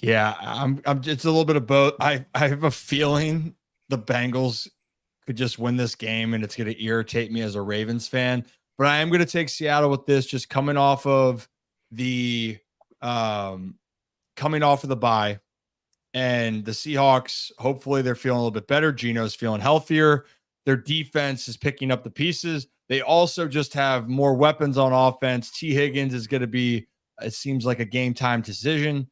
Yeah, I'm it's a little bit of both. I have a feeling the Bengals could just win this game and it's going to irritate me as a Ravens fan, but I am going to take Seattle with this, just coming off of the bye, and the Seahawks, hopefully they're feeling a little bit better. Geno's feeling healthier. Their defense is picking up the pieces. They also just have more weapons on offense. T. Higgins is going to be, it seems like, a game time decision.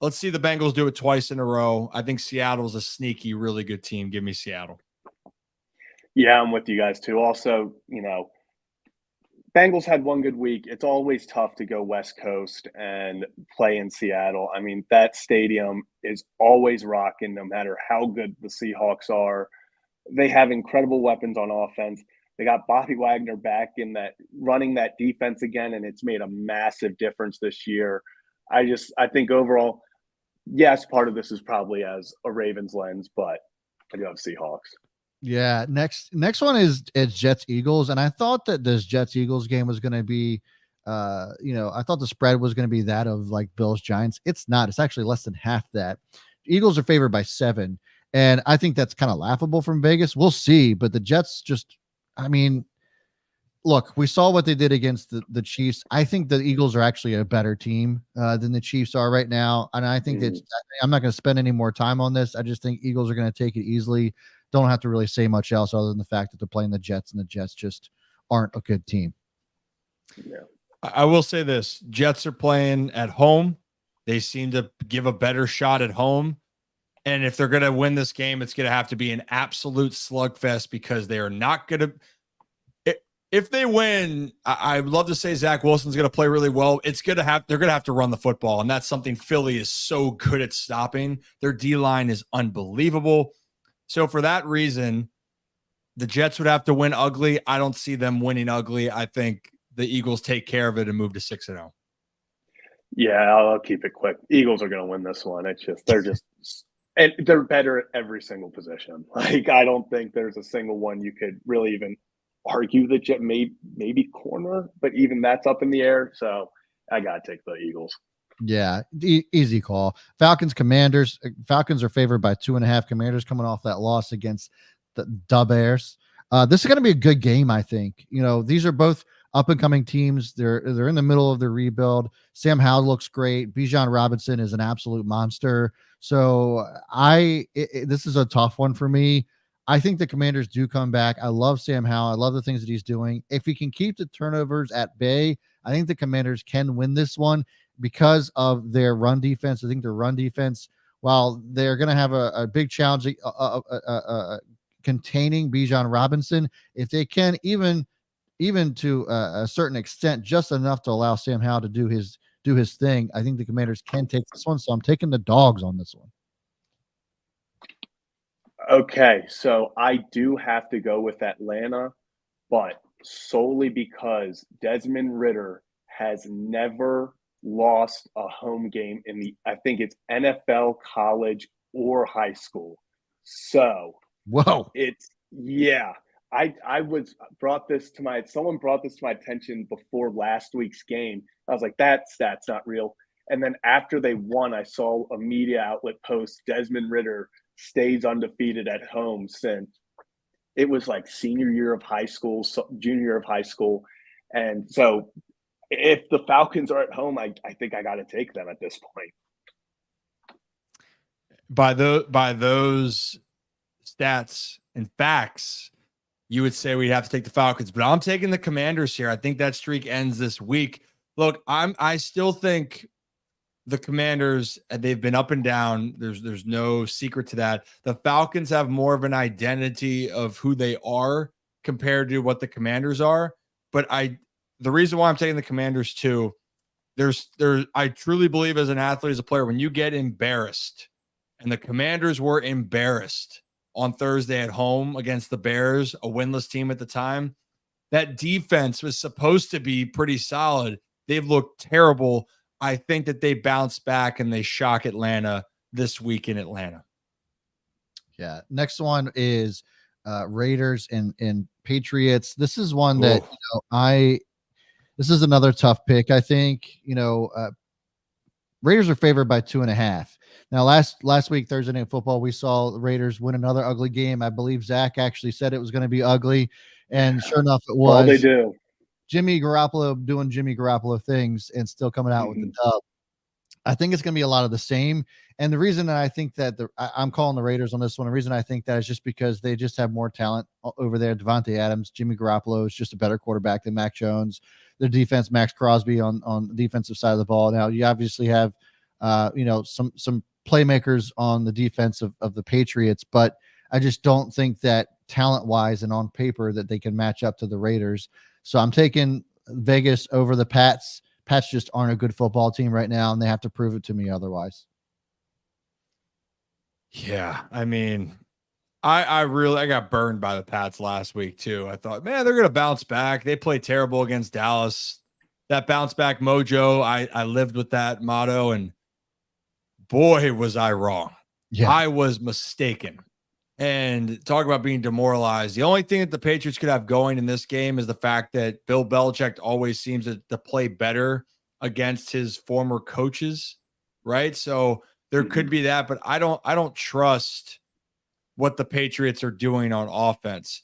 Let's see the Bengals do it twice in a row. I think Seattle's a sneaky, really good team. Give me Seattle. Yeah, I'm with you guys too. Also, Bengals had one good week. It's always tough to go West Coast and play in Seattle. I mean, that stadium is always rocking no matter how good the Seahawks are. They have incredible weapons on offense. They got Bobby Wagner back in that, running that defense again, and it's made a massive difference this year. I think overall, yes, part of this is probably as a Ravens lens, but I do have Seahawks. Yeah. Next one is Jets Eagles. And I thought that this Jets Eagles game was going to be, I thought the spread was going to be that of like Bills Giants. It's not. It's actually less than half that. Eagles are favored by 7. And I think that's kind of laughable from Vegas. We'll see. But the Jets look, we saw what they did against the Chiefs. I think the Eagles are actually a better team than the Chiefs are right now. And I think that I'm not going to spend any more time on this. I just think Eagles are going to take it easily. Don't have to really say much else other than the fact that they're playing the Jets, and the Jets just aren't a good team. Yeah. I will say this. Jets are playing at home. They seem to give a better shot at home. And if they're going to win this game, it's going to have to be an absolute slugfest, because they are not going to. If they win, I'd love to say Zach Wilson's going to play really well. They're going to have to run the football, and that's something Philly is so good at stopping. Their D-line is unbelievable. So for that reason, The Jets would have to win ugly. I don't see them winning ugly. I think the Eagles take care of it and move to 6-0. Yeah, I'll keep it quick. Eagles are going to win this one. And they're better at every single position. Like, I don't think there's a single one you could really even argue that Jet maybe corner, but even that's up in the air. So I got to take the Eagles. Yeah, easy call. Falcons, Commanders. Falcons are favored by 2.5. Commanders coming off that loss against the Bears. This is going to be a good game, I think. These are both up and coming teams. They're in the middle of their rebuild. Sam Howell looks great. Bijan Robinson is an absolute monster. So this is a tough one for me. I think the Commanders do come back. I love Sam Howell. I love the things that he's doing. If he can keep the turnovers at bay, I think the Commanders can win this one because of their run defense. I think their run defense, while they're going to have a big challenge containing Bijan Robinson, if they can even to a certain extent, just enough to allow Sam Howell to do his thing, I think the Commanders can take this one. So I'm taking the dogs on this one. Okay, so I do have to go with Atlanta, but solely because Desmond Ridder has never lost a home game I think it's NFL, college, or high school. So whoa, someone brought this to my attention before last week's game. I was like, that stat's not real. And then after they won, I saw a media outlet post Desmond Ridder stays undefeated at home since it was like senior year of high school, junior year of high school. And so if the Falcons are at home, I think I got to take them at this point. By those stats and facts, you would say we'd have to take the Falcons, but I'm taking the Commanders here. I think that streak ends this week. Look, I still think the Commanders, they've been up and down. There's no secret to that. The Falcons have more of an identity of who they are compared to what the Commanders are. But the reason why I'm taking the Commanders too, I truly believe as an athlete, as a player, when you get embarrassed, and the Commanders were embarrassed on Thursday at home against the Bears, a winless team at the time, that defense was supposed to be pretty solid. They've looked terrible. I think that they bounce back and they shock Atlanta this week in Atlanta. Yeah. Next one is Raiders and Patriots. This is one that this is another tough pick. I think Raiders are favored by 2.5. Now, last week, Thursday Night Football, we saw the Raiders win another ugly game. I believe Zach actually said it was going to be ugly, and sure enough, it was. All they do. Jimmy Garoppolo doing Jimmy Garoppolo things and still coming out with the dub. I think it's going to be a lot of the same. And the reason that I think that I'm calling the Raiders on this one, the reason I think that is just because they just have more talent over there. Devontae Adams, Jimmy Garoppolo is just a better quarterback than Mac Jones. Their defense, Max Crosby on the defensive side of the ball. Now you obviously have, some playmakers on the defense of the Patriots, but I just don't think that talent wise and on paper that they can match up to the Raiders. So I'm taking Vegas over the Pats. Pats just aren't a good football team right now, and they have to prove it to me otherwise. Yeah, I mean, I got burned by the Pats last week too. I thought, man, they're going to bounce back. They played terrible against Dallas. That bounce back mojo, I lived with that motto, and boy, was I wrong. Yeah. I was mistaken. And talk about being demoralized. The only thing that the Patriots could have going in this game is the fact that Bill Belichick always seems to play better against his former coaches, right? So there could be that, but I don't trust what the Patriots are doing on offense.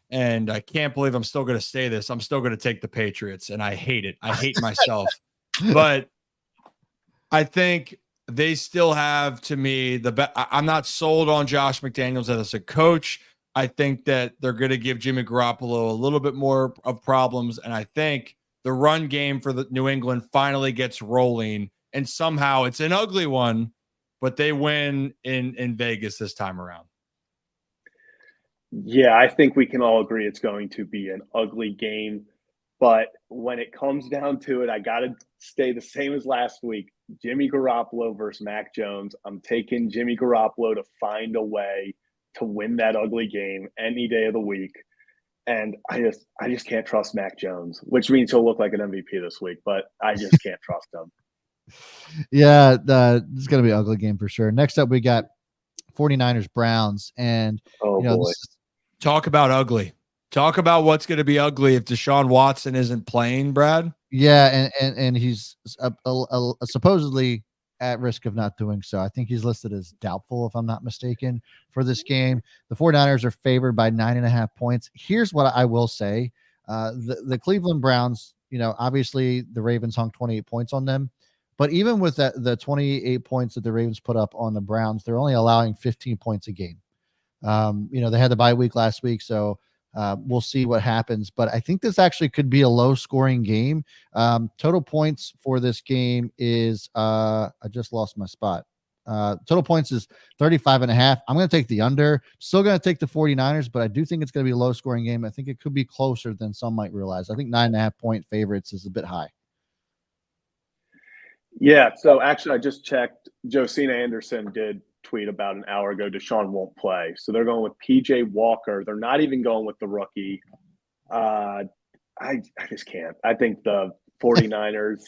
And I can't believe I'm still going to say this. I'm still going to take the Patriots, and I hate it. I hate myself. But I think they still have, to me, I'm not sold on Josh McDaniels as a coach. I think that they're going to give Jimmy Garoppolo a little bit more of problems, and I think the run game for the New England finally gets rolling, and somehow it's an ugly one, but they win in Vegas this time around. Yeah, I think we can all agree it's going to be an ugly game. But when it comes down to it, I got to stay the same as last week. Jimmy Garoppolo versus Mac Jones. I'm taking Jimmy Garoppolo to find a way to win that ugly game any day of the week. And I just can't trust Mac Jones, which means he'll look like an MVP this week, but I just can't trust him. Yeah, it's going to be an ugly game for sure. Next up, we got 49ers Browns. And, boy. Talk about ugly. Talk about what's going to be ugly if Deshaun Watson isn't playing, Brad. Yeah, and he's supposedly at risk of not doing so. I think he's listed as doubtful, if I'm not mistaken, for this game. The 49ers are favored by 9.5 points. Here's what I will say. The Cleveland Browns, obviously the Ravens hung 28 points on them. But even with the 28 points that the Ravens put up on the Browns, they're only allowing 15 points a game. They had the bye week last week, so we'll see what happens. But I think this actually could be a low-scoring game. Total points for this game is I just lost my spot. Total points is 35.5. I'm going to take the under. Still going to take the 49ers, but I do think it's going to be a low-scoring game. I think it could be closer than some might realize. I think 9.5-point favorites is a bit high. Yeah, so actually I just checked. Josina Anderson did tweet about an hour ago Deshaun won't play. So they're going with PJ Walker. They're not even going with the rookie. I just can't. I think the 49ers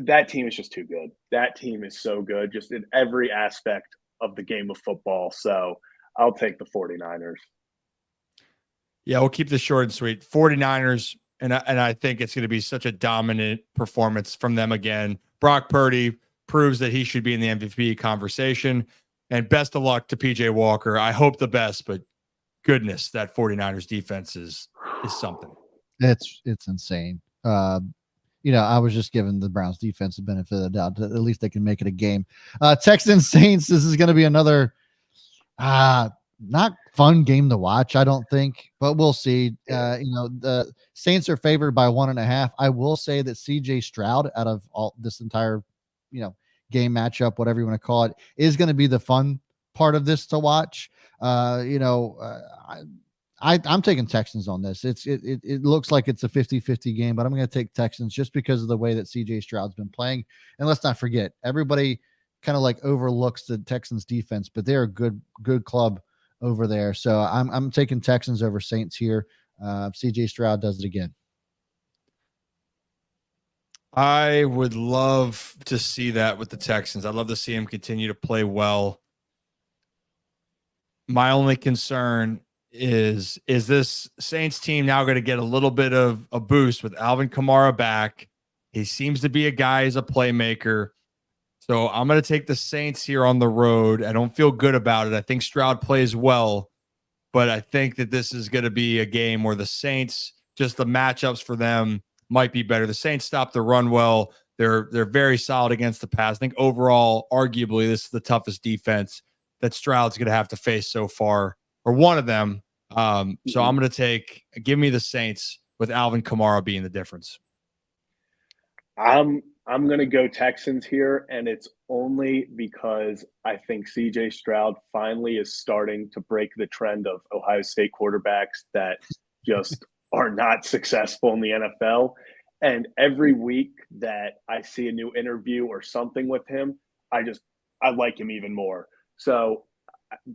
that team is just too good. That team is so good just in every aspect of the game of football. So I'll take the 49ers. Yeah, we'll keep this short and sweet. 49ers. And I think it's going to be such a dominant performance from them again. Brock Purdy proves that he should be in the MVP conversation. And best of luck to PJ Walker. I hope the best, but goodness, that 49ers defense is something. It's insane. I was just giving the Browns defense the benefit of the doubt. At least they can make it a game. Texans Saints. This is going to be another not fun game to watch, I don't think, but we'll see. The Saints are favored by 1.5. I will say that CJ Stroud, out of all this entire, game matchup, whatever you want to call it, is going to be the fun part of this to watch. I'm taking Texans on this. It looks like it's a 50-50 game, but I'm going to take Texans just because of the way that CJ Stroud's been playing. And let's not forget, everybody kind of like overlooks the Texans defense, but they're a good club over there. So I'm taking Texans over Saints here. CJ Stroud does it again. I would love to see that with the Texans. I'd love to see him continue to play well. My only concern is this Saints team now going to get a little bit of a boost with Alvin Kamara back? He seems to be a guy who's a playmaker. So I'm going to take the Saints here on the road. I don't feel good about it. I think Stroud plays well, but I think that this is going to be a game where the Saints, just the matchups for them might be better. The Saints stop the run well. They're very solid against the pass. I think overall, arguably, this is the toughest defense that Stroud's going to have to face so far, or one of them. So I'm going to give me the Saints with Alvin Kamara being the difference. I'm going to go Texans here, and it's only because I think CJ Stroud finally is starting to break the trend of Ohio State quarterbacks that just are not successful in the NFL. And every week that I see a new interview or something with him, I like him even more. So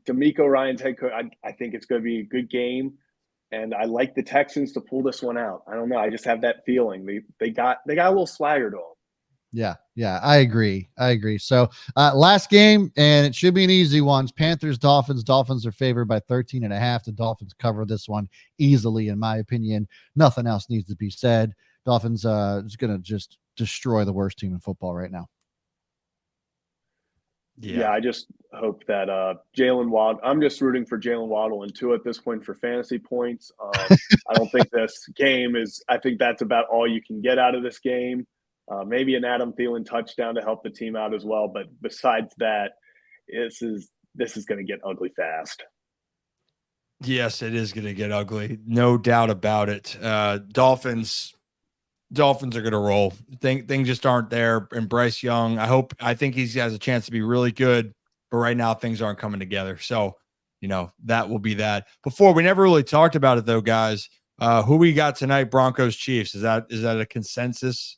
DeMeco Ryans head coach, I think it's going to be a good game. And I like the Texans to pull this one out. I don't know. I just have that feeling. They got a little swagger to them. Yeah, I agree. So last game, and it should be an easy one. Panthers, Dolphins. Dolphins are favored by 13.5. The Dolphins cover this one easily, in my opinion. Nothing else needs to be said. Dolphins is going to just destroy the worst team in football right now. Yeah, I just hope that Jalen Waddle. I'm just rooting for Jalen Waddle and Tua at this point for fantasy points. I don't think this game is. I think that's about all you can get out of this game. Maybe an Adam Thielen touchdown to help the team out as well. But besides that, this is going to get ugly fast. Yes, it is going to get ugly. No doubt about it. Dolphins are going to roll. Things just aren't there. And Bryce Young, I think he has a chance to be really good. But right now, things aren't coming together. So, that will be that. Before, we never really talked about it, though, guys. Who we got tonight, Broncos Chiefs. Is that a consensus?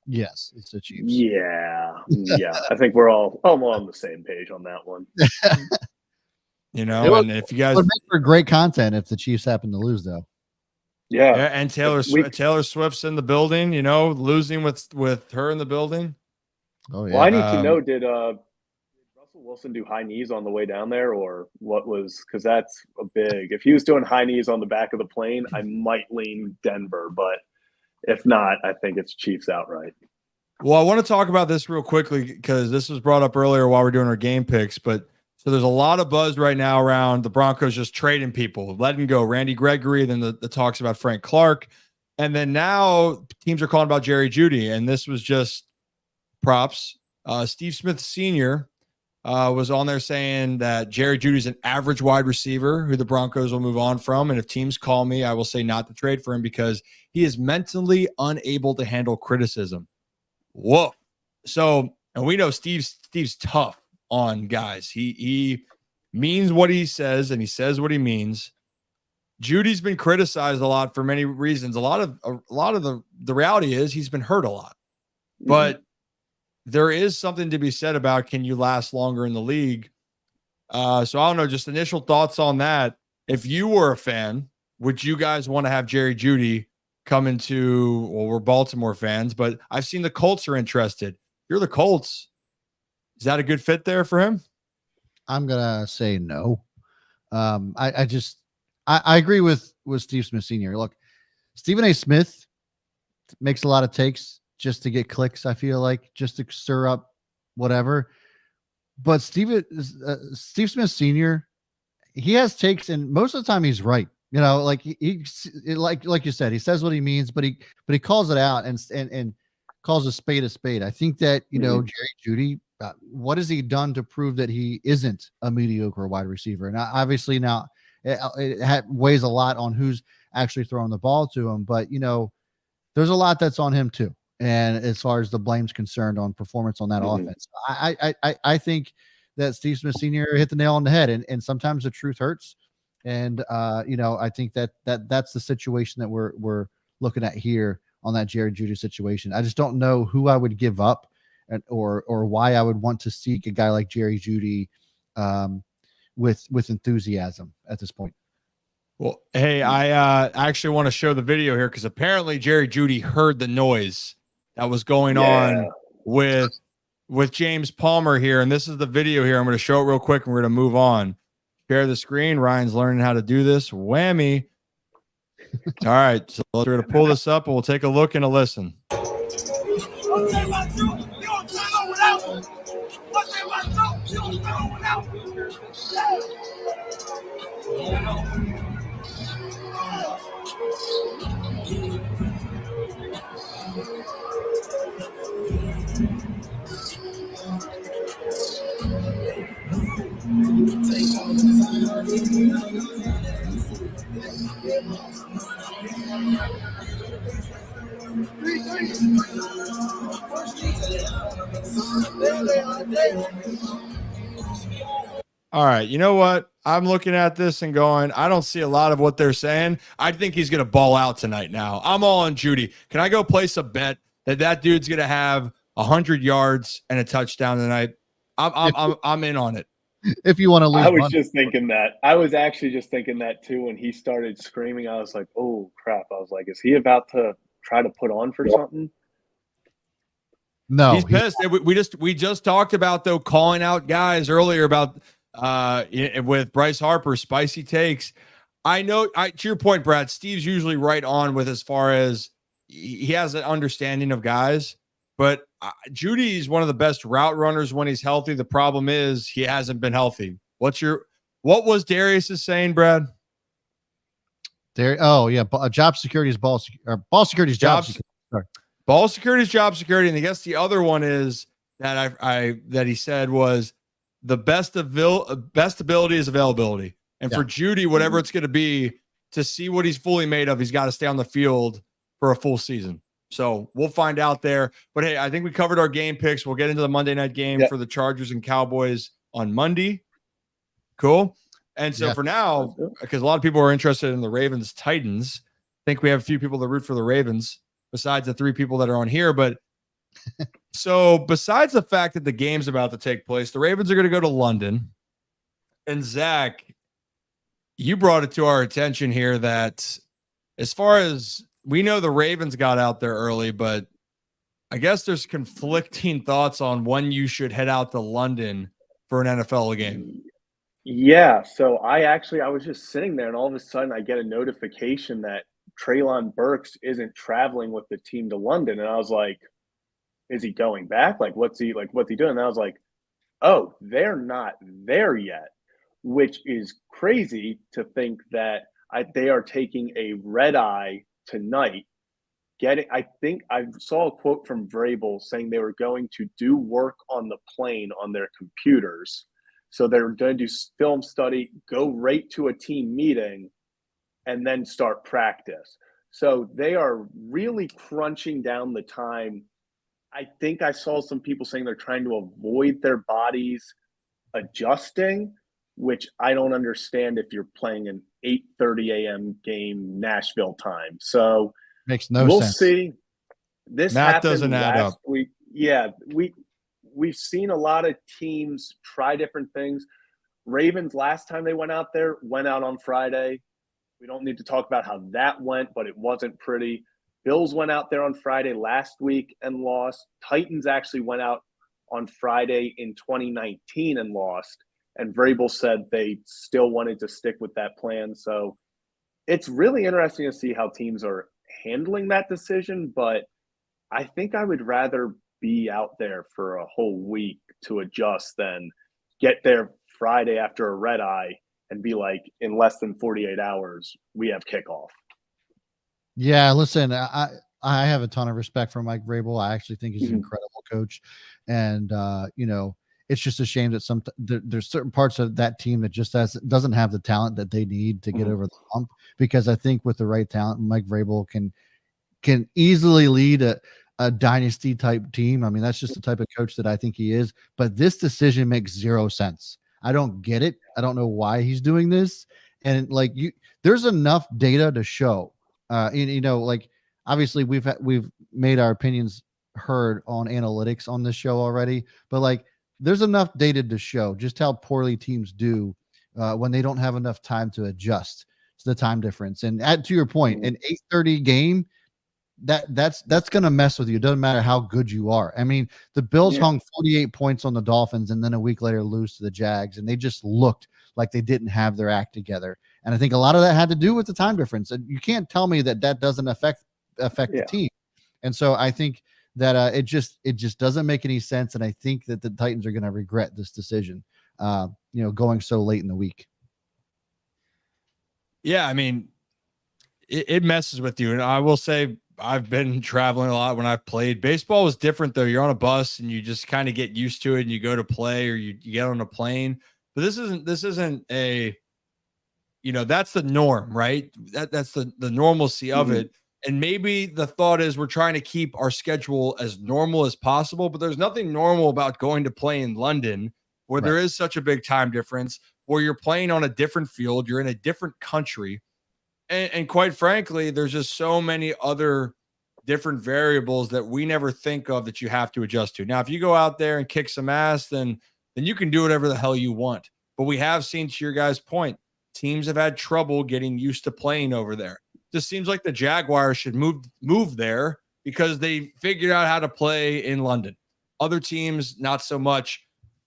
Yes, it's the Chiefs. Yeah. I think we're all on the same page on that one. And if you guys would make for great content if the Chiefs happen to lose, though. Yeah, and Taylor Swift's in the building, losing with her in the building. Oh yeah. Well, I need to know, did Russell Wilson do high knees on the way down there, or what was, because that's a big, if he was doing high knees on the back of the plane, I might lean Denver, but if not, I think it's Chiefs outright. Well, I want to talk about this real quickly because this was brought up earlier while we're doing our game picks, but so there's a lot of buzz right now around the Broncos just trading people, letting go Randy Gregory, then the talks about Frank Clark, and then now teams are calling about Jerry Jeudy, and this was just props. Steve Smith Sr. Was on there saying that Jerry Jeudy is an average wide receiver who the Broncos will move on from, and if teams call me, I will say not to trade for him because he is mentally unable to handle criticism. Whoa. So, and we know Steve's tough on guys. He means what he says and he says what he means. Judy's been criticized a lot for many reasons. A lot of the reality is he's been hurt a lot. But there is something to be said about, can you last longer in the league? So I don't know, just initial thoughts on that. If you were a fan, would you guys want to have Jerry Jeudy come into, well, we're Baltimore fans, but I've seen the Colts are interested. You're the Colts. Is that a good fit there for him? I'm going to say no. I agree with Steve Smith Sr. Look, Stephen A. Smith makes a lot of takes just to get clicks, I feel like, just to stir up whatever. But Steve Smith Sr., he has takes, and most of the time he's right. Like like you said, he says what he means, but he calls it out and calls a spade. I think that, Jerry Jeudy, what has he done to prove that he isn't a mediocre wide receiver? And obviously now it weighs a lot on who's actually throwing the ball to him, but there's a lot that's on him too. And as far as the blame's concerned on performance on that offense, I think that Steve Smith Sr. hit the nail on the head, and sometimes the truth hurts. And I think that's the situation that we're looking at here on that Jerry Jeudy situation. I just don't know who I would give up, or why I would want to seek a guy like Jerry Jeudy with enthusiasm at this point. Well, hey, I actually want to show the video here because apparently Jerry Jeudy heard the noise that was going on with James Palmer here, and this is the video here. I'm going to show it real quick, and we're going to move on. Share the screen. Ryan's learning how to do this. Whammy. All right, so we're going to pull this up, and we'll take a look and a listen. All right, you know what? I'm looking at this and going, I don't see a lot of what they're saying. I think he's going to ball out tonight now. I'm all on Jeudy. Can I go place a bet that dude's going to have 100 yards and a touchdown tonight? I'm in on it. If you want to lose, I was just thinking that. I was actually just thinking that too when he started screaming. I was like, "Oh crap!" I was like, "Is he about to try to put on for something?" No, he's pissed. We just talked about though calling out guys earlier about with Bryce Harper, spicy takes. I know. To your point, Brad, Steve's usually right on with as far as he has an understanding of guys. But Jeudy is one of the best route runners when he's healthy. The problem is he hasn't been healthy. What was Darius saying, Brad? Job security is ball security is job security. Sorry. Ball security is job security, and I guess the other one is that that he said was the best ability is availability. And for Jeudy, whatever it's going to be, to see what he's fully made of, he's got to stay on the field for a full season. So we'll find out there. But hey, I think we covered our game picks. We'll get into the Monday night game for the Chargers and Cowboys on Monday. Cool. And so for now, because a lot of people are interested in the Ravens Titans, I think we have a few people that root for the Ravens besides the three people that are on here. But so besides the fact that the game's about to take place, the Ravens are going to go to London. And Zach, you brought it to our attention here that as far as we know, the Ravens got out there early, but I guess there's conflicting thoughts on when you should head out to London for an NFL game. Yeah, so I was just sitting there, and all of a sudden I get a notification that Treylon Burks isn't traveling with the team to London, and I was like, "Is he going back? What's he doing?" And I was like, "Oh, they're not there yet," which is crazy to think that they are taking a red eye tonight. I think I saw a quote from Vrabel saying they were going to do work on the plane on their computers. So they're going to do film study, go right to a team meeting, and then start practice. So they are really crunching down the time. I think I saw some people saying they're trying to avoid their bodies adjusting, which I don't understand if you're playing an 8:30 a.m. game Nashville time. So makes no we'll sense. See. This Math happened doesn't add last up. week. Yeah, we've seen a lot of teams try different things. Ravens last time they went out on Friday. We don't need to talk about how that went, but it wasn't pretty. Bills went out there on Friday last week and lost. Titans actually went out on Friday in 2019 and lost. And Vrabel said they still wanted to stick with that plan. So it's really interesting to see how teams are handling that decision. But I think I would rather be out there for a whole week to adjust than get there Friday after a red eye and be like, in less than 48 hours, we have kickoff. Yeah, listen, I have a ton of respect for Mike Vrabel. I actually think he's an incredible coach, and it's just a shame that there's certain parts of that team that just doesn't have the talent that they need to get over the hump. Because I think with the right talent, Mike Vrabel can easily lead a dynasty type team. I mean, that's just the type of coach that I think he is. But this decision makes zero sense. I don't get it. I don't know why he's doing this. And there's enough data to show. Obviously we've made our opinions heard on analytics on this show already, but there's enough data to show just how poorly teams do when they don't have enough time to adjust to the time difference. And to your point, an 8:30 game, that's going to mess with you. It doesn't matter how good you are. I mean, the Bills hung 48 points on the Dolphins and then a week later lose to the Jags, and they just looked like they didn't have their act together. And I think a lot of that had to do with the time difference. And you can't tell me that doesn't affect the team. And so I think that it just doesn't make any sense. And I think that the Titans are going to regret this decision, going so late in the week. Yeah, I mean, it messes with you. And I will say, I've been traveling a lot when I've played. Baseball was different though. You're on a bus and you just kind of get used to it and you go to play or you get on a plane. But this isn't a, that's the norm, right? That's the normalcy of it. And maybe the thought is we're trying to keep our schedule as normal as possible, but there's nothing normal about going to play in London where there is such a big time difference, where you're playing on a different field, you're in a different country. And quite frankly, there's just so many other different variables that we never think of that you have to adjust to. Now, if you go out there and kick some ass, then you can do whatever the hell you want. But we have seen, to your guys' point, teams have had trouble getting used to playing over there. Just seems like the Jaguars should move there because they figured out how to play in London. Other teams, not so much.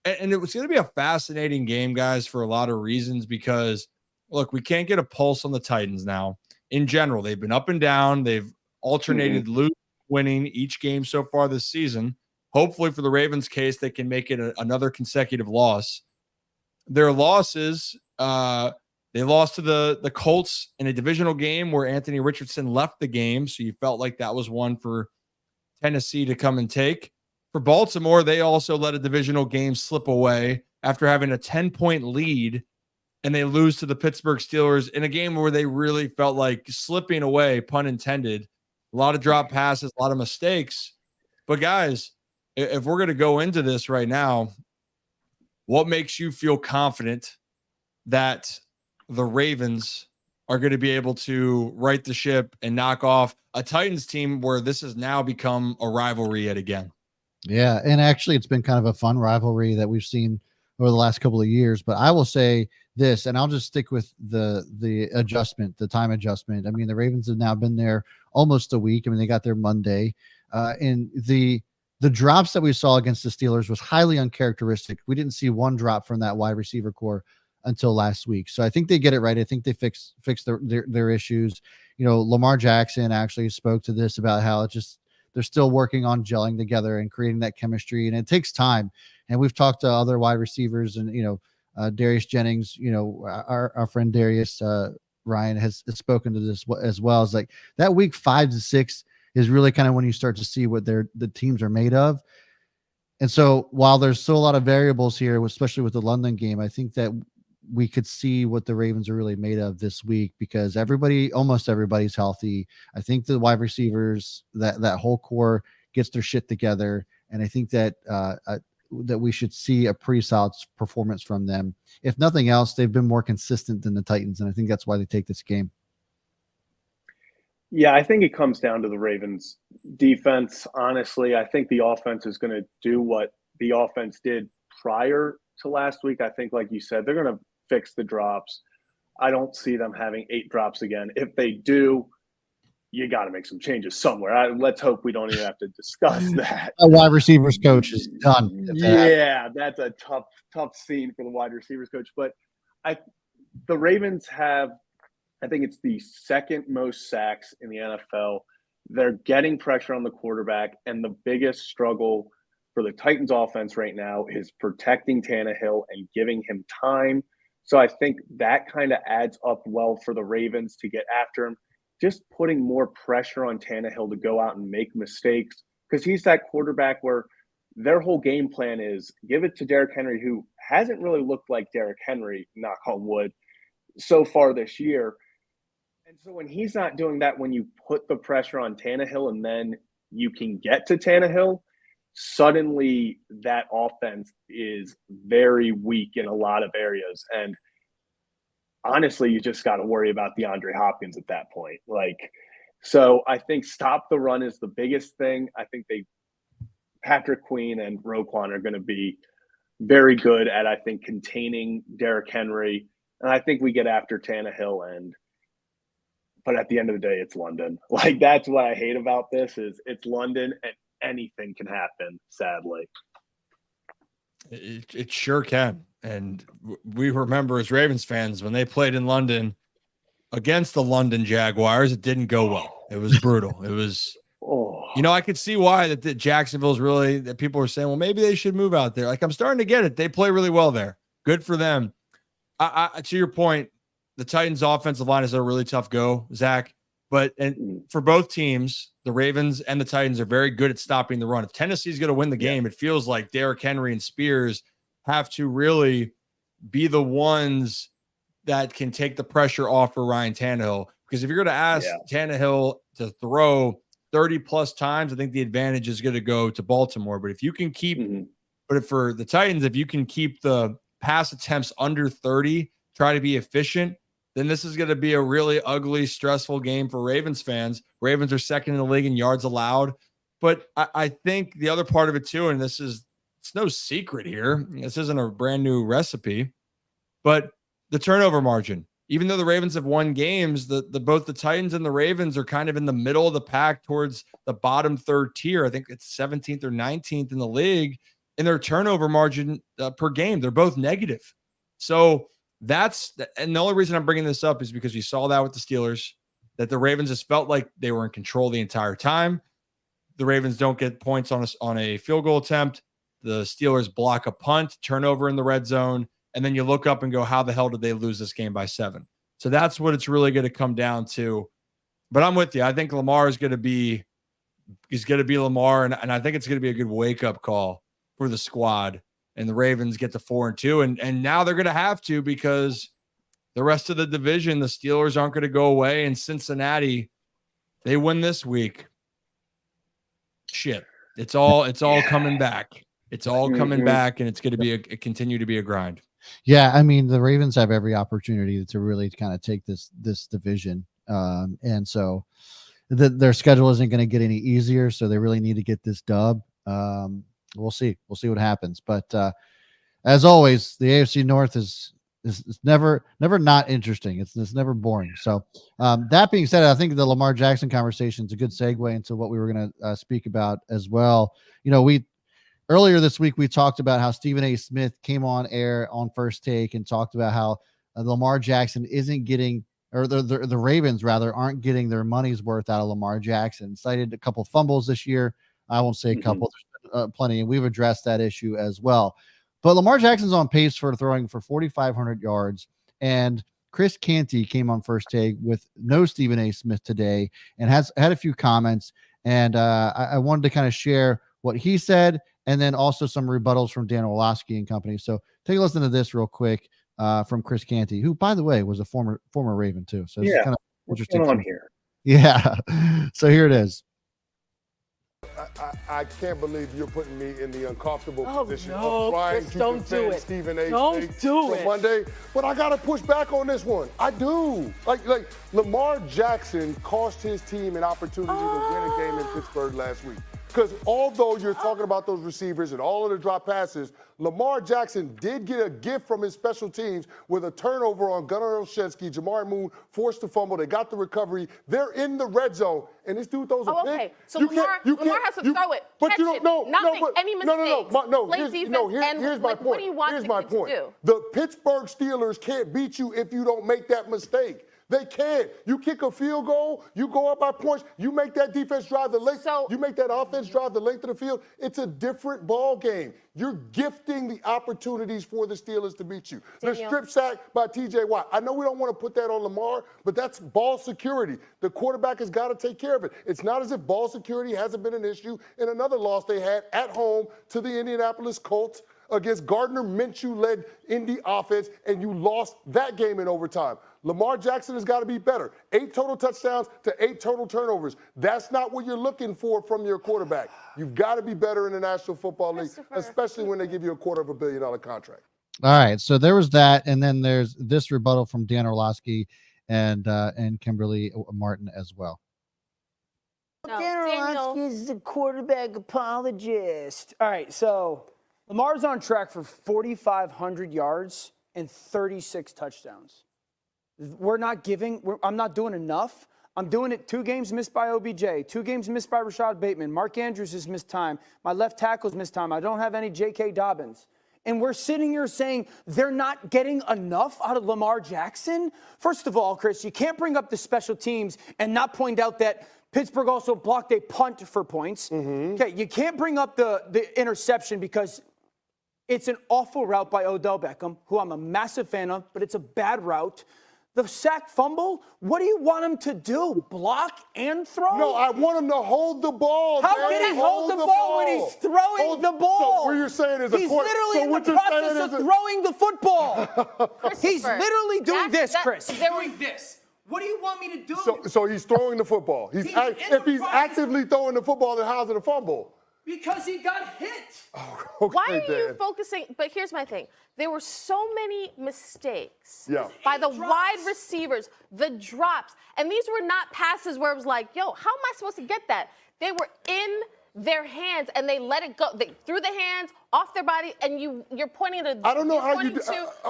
And it was going to be a fascinating game, guys, for a lot of reasons because, look, we can't get a pulse on the Titans now. In general, they've been up and down. They've alternated losing, winning each game so far this season. Hopefully for the Ravens' case, they can make it another consecutive loss. Their losses, they lost to the Colts in a divisional game where Anthony Richardson left the game. So you felt like that was one for Tennessee to come and take. For Baltimore, they also let a divisional game slip away after having a 10-point lead, and they lose to the Pittsburgh Steelers in a game where they really felt like slipping away, pun intended. A lot of drop passes, a lot of mistakes. But guys, if we're going to go into this right now, what makes you feel confident that the Ravens are going to be able to right the ship and knock off a Titans team where this has now become a rivalry yet again? Yeah, and actually it's been kind of a fun rivalry that we've seen over the last couple of years. But I will say this, and I'll just stick with the adjustment, the time adjustment. I mean, the Ravens have now been there almost a week. I mean, they got there Monday, and the drops that we saw against the Steelers was highly uncharacteristic. We didn't see one drop from that wide receiver core until last week. So I think they get it right. I think they fix their issues. You know, Lamar Jackson actually spoke to this about how it just, they're still working on gelling together and creating that chemistry, and it takes time. And we've talked to other wide receivers, and Darius Jennings, our friend Darius Ryan has spoken to this as well. It's like that week 5 to 6 is really kind of when you start to see what the teams are made of. And so while there's still a lot of variables here, especially with the London game, I think that we could see what the Ravens are really made of this week, because almost everybody's healthy. I think the wide receivers, that whole core gets their shit together. And I think that that we should see a pretty solid performance from them. If nothing else, they've been more consistent than the Titans, and I think that's why they take this game. Yeah, I think it comes down to the Ravens defense. Honestly, I think the offense is going to do what the offense did prior to last week. I think, like you said, they're going to fix the drops. I don't see them having 8 drops again. If they do, you got to make some changes somewhere. Let's hope we don't even have to discuss that. A wide receivers coach is done. Yeah, that's a tough scene for the wide receivers coach. But the Ravens have, I think it's the second most sacks in the NFL. They're getting pressure on the quarterback, and the biggest struggle for the Titans offense right now is protecting Tannehill and giving him time. So I think that kind of adds up well for the Ravens to get after him. Just putting more pressure on Tannehill to go out and make mistakes, because he's that quarterback where their whole game plan is give it to Derrick Henry, who hasn't really looked like Derrick Henry, knock on wood, so far this year. And so when he's not doing that, when you put the pressure on Tannehill and then you can get to Tannehill, suddenly that offense is very weak in a lot of areas. And honestly, you just got to worry about DeAndre Hopkins at that point. So I think stop the run is the biggest thing. I think Patrick Queen and Roquan are going to be very good at, I think, containing Derrick Henry. And I think we get after Tannehill, but at the end of the day, it's London. That's what I hate about this is it's London and anything can happen, sadly. It sure can. And we remember as Ravens fans, when they played in London against the London Jaguars, it didn't go well. It was brutal. It was, I could see why that Jacksonville's really, that people were saying, well, maybe they should move out there. I'm starting to get it. They play really well there. Good for them. To your point, the Titans offensive line is a really tough go, Zach. But for both teams, the Ravens and the Titans are very good at stopping the run. If Tennessee's going to win the game, it feels like Derrick Henry and Spears have to really be the ones that can take the pressure off for Ryan Tannehill. Because if you're going to ask Tannehill to throw 30 plus times, I think the advantage is going to go to Baltimore. But if you can keep, but for the Titans, if you can keep the pass attempts under 30, try to be efficient, then this is going to be a really ugly, stressful game for Ravens fans. Ravens are second in the league in yards allowed. But I think the other part of it too, and it's no secret here, this isn't a brand new recipe, but the turnover margin. Even though the Ravens have won games, both the Titans and the Ravens are kind of in the middle of the pack towards the bottom third tier. I think it's 17th or 19th in the league in their turnover margin per game. They're both negative. So and the only reason I'm bringing this up is because you saw that with the Steelers, that the Ravens just felt like they were in control the entire time. The Ravens don't get points on a field goal attempt. The Steelers block a punt, turnover in the red zone, and then you look up and go, how the hell did they lose this game by 7? So that's what it's really going to come down to. But I'm with you. I think Lamar is going to be Lamar, and I think it's going to be a good wake-up call for the squad. And the Ravens get to 4-2, and now they're going to have to, because the rest of the division, the Steelers aren't going to go away, and Cincinnati, they win this week. Shit, it's all coming back. It's all coming back, and it's going to continue to be a grind. Yeah, I mean, the Ravens have every opportunity to really kind of take this division, and so their schedule isn't going to get any easier. So they really need to get this dub. We'll see what happens. But as always, the AFC North is never not interesting. It's never boring. So that being said, I think the Lamar Jackson conversation is a good segue into what we were going to speak about as well. We earlier this week we talked about how Stephen A. Smith came on air on First Take and talked about how Lamar Jackson isn't getting, or the Ravens rather aren't getting their money's worth out of Lamar Jackson. Cited a couple fumbles this year. I won't say a couple, there's plenty, and we've addressed that issue as well. But Lamar Jackson's on pace for throwing for 4,500 yards. And Chris Canty came on First Take with no Stephen A. Smith today and had a few comments. And I wanted to kind of share what he said and then also some rebuttals from Dan Orlovsky and company. So take a listen to this real quick from Chris Canty, who, by the way, was a former Raven too. So it's kind of interesting. What's going on here? Yeah. So here it is. I can't believe you're putting me in the uncomfortable position of trying Chris, to don't defend do it. Stephen A. Don't do it. Monday, but I got to push back on this one. I do. Like Lamar Jackson cost his team an opportunity to win a game in Pittsburgh last week. Because although you're talking about those receivers and all of the drop passes, Lamar Jackson did get a gift from his special teams with a turnover on Gunnar Olszewski. Jamar Moon forced the fumble. They got the recovery. They're in the red zone, and this dude throws a pick. Okay. So Lamar has to throw it, but catch you it, don't, not make any mistakes. Here's my point. What do you want Here's him my to point. do? The Pittsburgh Steelers can't beat you if you don't make that mistake. They can't. You kick a field goal, you go up by points, you make that defense drive the length, you make that offense drive the length of the field. It's a different ball game. You're gifting the opportunities for the Steelers to beat you. The strip sack by T.J. Watt. I know we don't want to put that on Lamar, but that's ball security. The quarterback has got to take care of it. It's not as if ball security hasn't been an issue in another loss they had at home to the Indianapolis Colts against Gardner Minshew-led Indy offense, and you lost that game in overtime. Lamar Jackson has got to be better. 8 total touchdowns to 8 total turnovers. That's not what you're looking for from your quarterback. You've got to be better in the National Football League, especially when they give you a $250 million contract. All right, so there was that, and then there's this rebuttal from Dan Orlovsky and Kimberly Martin as well. Dan Orlovsky is the quarterback apologist. All right, so Lamar's on track for 4,500 yards and 36 touchdowns. I'm not doing enough. I'm doing it 2 games missed by OBJ, 2 games missed by Rashad Bateman. Mark Andrews has missed time. My left tackle's missed time. I don't have any J.K. Dobbins. And we're sitting here saying they're not getting enough out of Lamar Jackson? First of all, Chris, you can't bring up the special teams and not point out that Pittsburgh also blocked a punt for points. Okay, you can't bring up the interception because it's an awful route by Odell Beckham, who I'm a massive fan of, but it's a bad route. The sack fumble, what do you want him to do? Block and throw? No, I want him to hold the ball. How can he hold the ball when he's throwing the ball? So what you're saying is he's literally in the process of throwing the football. He's literally doing this, Chris. He's doing this. What do you want me to do? So he's throwing the football. If he's actively throwing the football, then how's it a fumble? Because he got hit. Oh, okay, Why are you focusing? But here's my thing. There were so many mistakes by the wide receivers, the drops. And these were not passes where it was like, yo, how am I supposed to get that? They were in their hands and they let it go. They threw the hands off their body, and you're pointing to. I don't know how you do.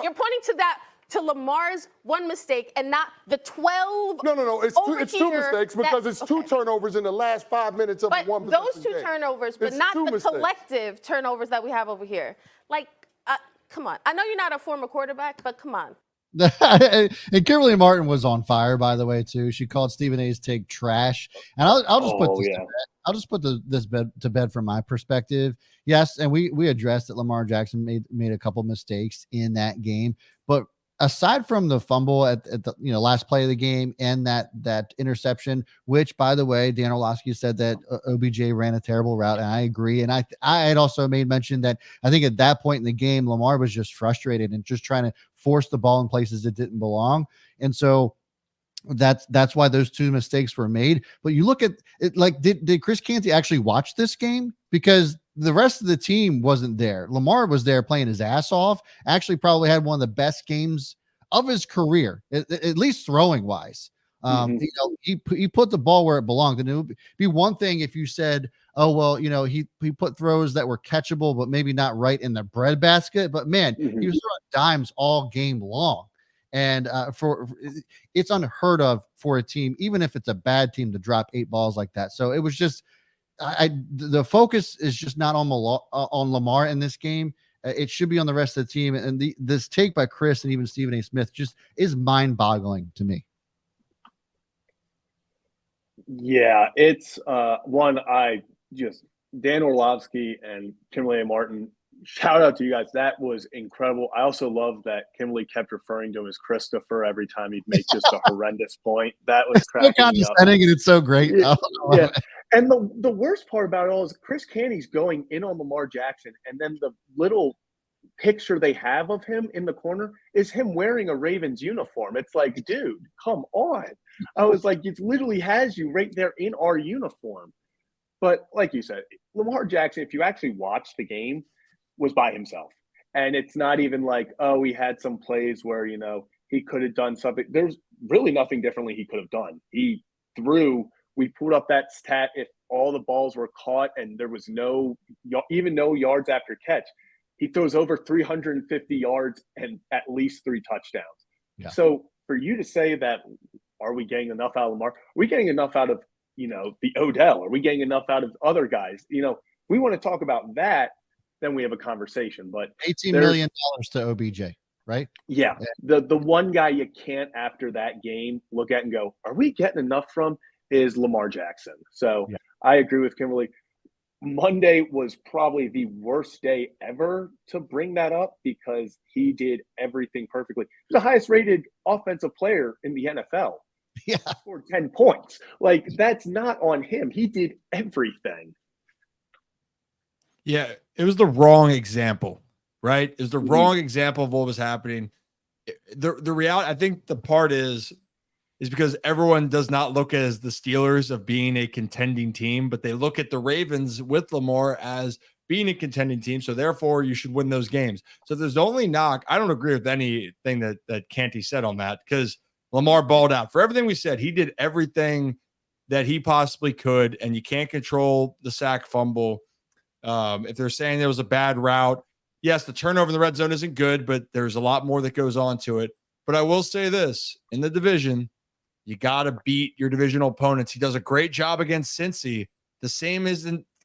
You're pointing to that. To Lamar's one mistake and not the 12. No. It's two mistakes because it's 2 turnovers in the last 5 minutes of one. But those 2 turnovers, but not the collective turnovers that we have over here. Like, come on. I know you're not a former quarterback, but come on. And Kimberly Martin was on fire, by the way, too. She called Stephen A's take trash. And I'll just put this to bed. I'll just put this to bed from my perspective. Yes, and we addressed that Lamar Jackson made a couple mistakes in that game, but aside from the fumble at the last play of the game and that interception, which, by the way, Dan Orlovsky said that OBJ ran a terrible route, and I agree. And I had also made mention that I think at that point in the game, Lamar was just frustrated and just trying to force the ball in places it didn't belong. And so that's why those 2 mistakes were made. But you look at it, like, did Chris Canty actually watch this game? Because the rest of the team wasn't there. Lamar was there playing his ass off. Actually, probably had one of the best games of his career, at least throwing wise. He put the ball where it belonged, and it would be one thing if you said, "Oh well, he put throws that were catchable, but maybe not right in the breadbasket." But man, he was throwing dimes all game long, and it's unheard of for a team, even if it's a bad team, to drop 8 balls like that. So it was just, the focus is just not on Lamar in this game. It should be on the rest of the team. And this take by Chris and even Stephen A. Smith just is mind-boggling to me. Yeah, it's Dan Orlovsky and Kimberly A. Martin, shout out to you guys. That was incredible. I also love that Kimberly kept referring to him as Christopher every time he'd make just a horrendous point. That was cracking me up. And it's so great. Yeah. And the worst part about it all is Chris Canty's going in on Lamar Jackson, and then the little picture they have of him in the corner is him wearing a Ravens uniform. It's like, dude, come on. I was like, it literally has you right there in our uniform. But like you said, Lamar Jackson, if you actually watch the game, was by himself. And it's not even like, oh, he had some plays where, he could have done something. There's really nothing differently he could have done. He threw. We put up that stat if all the balls were caught and there was no yards after catch. He throws over 350 yards and at least 3 touchdowns. Yeah. So for you to say that, are we getting enough out of Lamar? Are we getting enough out of, the Odell? Are we getting enough out of other guys? We want to talk about that, then we have a conversation. But $18 million to OBJ, right? Yeah. The one guy you can't, after that game, look at and go, are we getting enough from, is Lamar Jackson. So yeah. I agree with Kimberly. Monday was probably the worst day ever to bring that up because he did everything perfectly. He's the highest rated offensive player in the NFL. Yeah. He scored 10 points. Like, that's not on him. He did everything. Yeah, it was the wrong example, right? It was the wrong example of what was happening. The reality, I think the part is because everyone does not look as the Steelers of being a contending team, but they look at the Ravens with Lamar as being a contending team. So therefore you should win those games. So there's only knock. I don't agree with anything that Canty said on that, because Lamar balled out. For everything we said, he did everything that he possibly could, and you can't control the sack fumble. If they're saying there was a bad route, yes, the turnover in the red zone isn't good, but there's a lot more that goes on to it. But I will say this, in the division, you got to beat your divisional opponents. He does a great job against Cincy. The same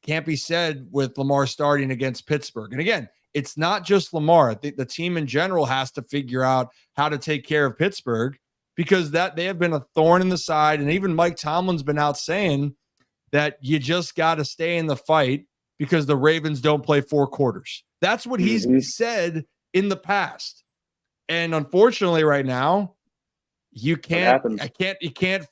can't be said with Lamar starting against Pittsburgh. And again, it's not just Lamar. I think the team in general has to figure out how to take care of Pittsburgh, because they have been a thorn in the side. And even Mike Tomlin's been out saying that you just got to stay in the fight because the Ravens don't play 4 quarters. That's what he's said in the past. And unfortunately right now, you can't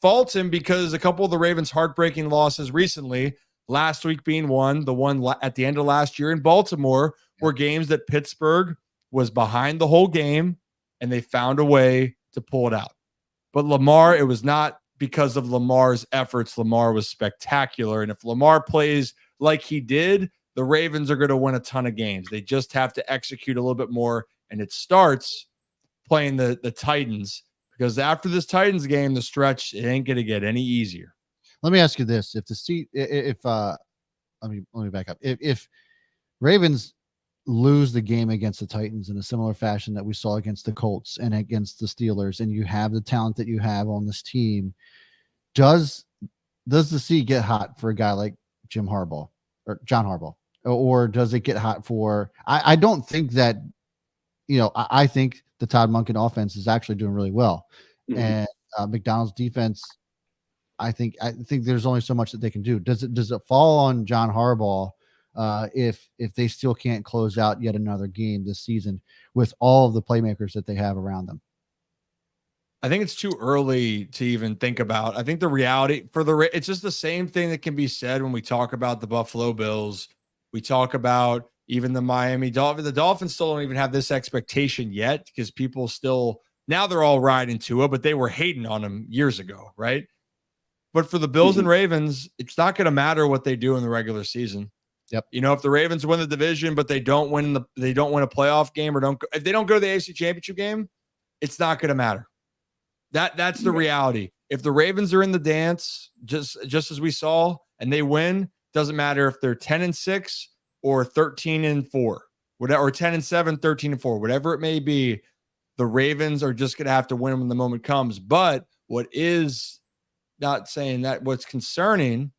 fault him, because a couple of the Ravens' heartbreaking losses recently, last week being one, the one at the end of last year in Baltimore, were games that Pittsburgh was behind the whole game and they found a way to pull it out. But Lamar, it was not because of Lamar's efforts. Lamar was spectacular. And if Lamar plays like he did, the Ravens are going to win a ton of games. They just have to execute a little bit more. And it starts playing the Titans. Because after this Titans game, the stretch, it ain't going to get any easier. Let me ask you this. Let me back up. If Ravens lose the game against the Titans in a similar fashion that we saw against the Colts and against the Steelers, and you have the talent that you have on this team, does the seat get hot for a guy like John Harbaugh, or does it get hot for, I don't think that, I think the Todd Monken offense is actually doing really well. And McDonald's defense, I think there's only so much that they can do. Does it fall on John Harbaugh if they still can't close out yet another game this season with all of the playmakers that they have around them? I think it's too early to even think about. I think the reality it's just the same thing that can be said when we talk about the Buffalo Bills. We talk about even the Miami Dolphins. The Dolphins still don't even have this expectation yet, because people still, now they're all riding Tua, but they were hating on him years ago, right? But for the Bills and Ravens, it's not going to matter what they do in the regular season. Yep. If the Ravens win the division, but they don't win a playoff game, if they don't go to the AFC Championship game, it's not going to matter. That's the reality. if the Ravens are in the dance, just as we saw, and they win, doesn't matter if they're 10-6 or 13-4, whatever, or 10-7, 13-4, whatever it may be, the Ravens are just going to have to win when the moment comes. But what is, not saying that what's concerning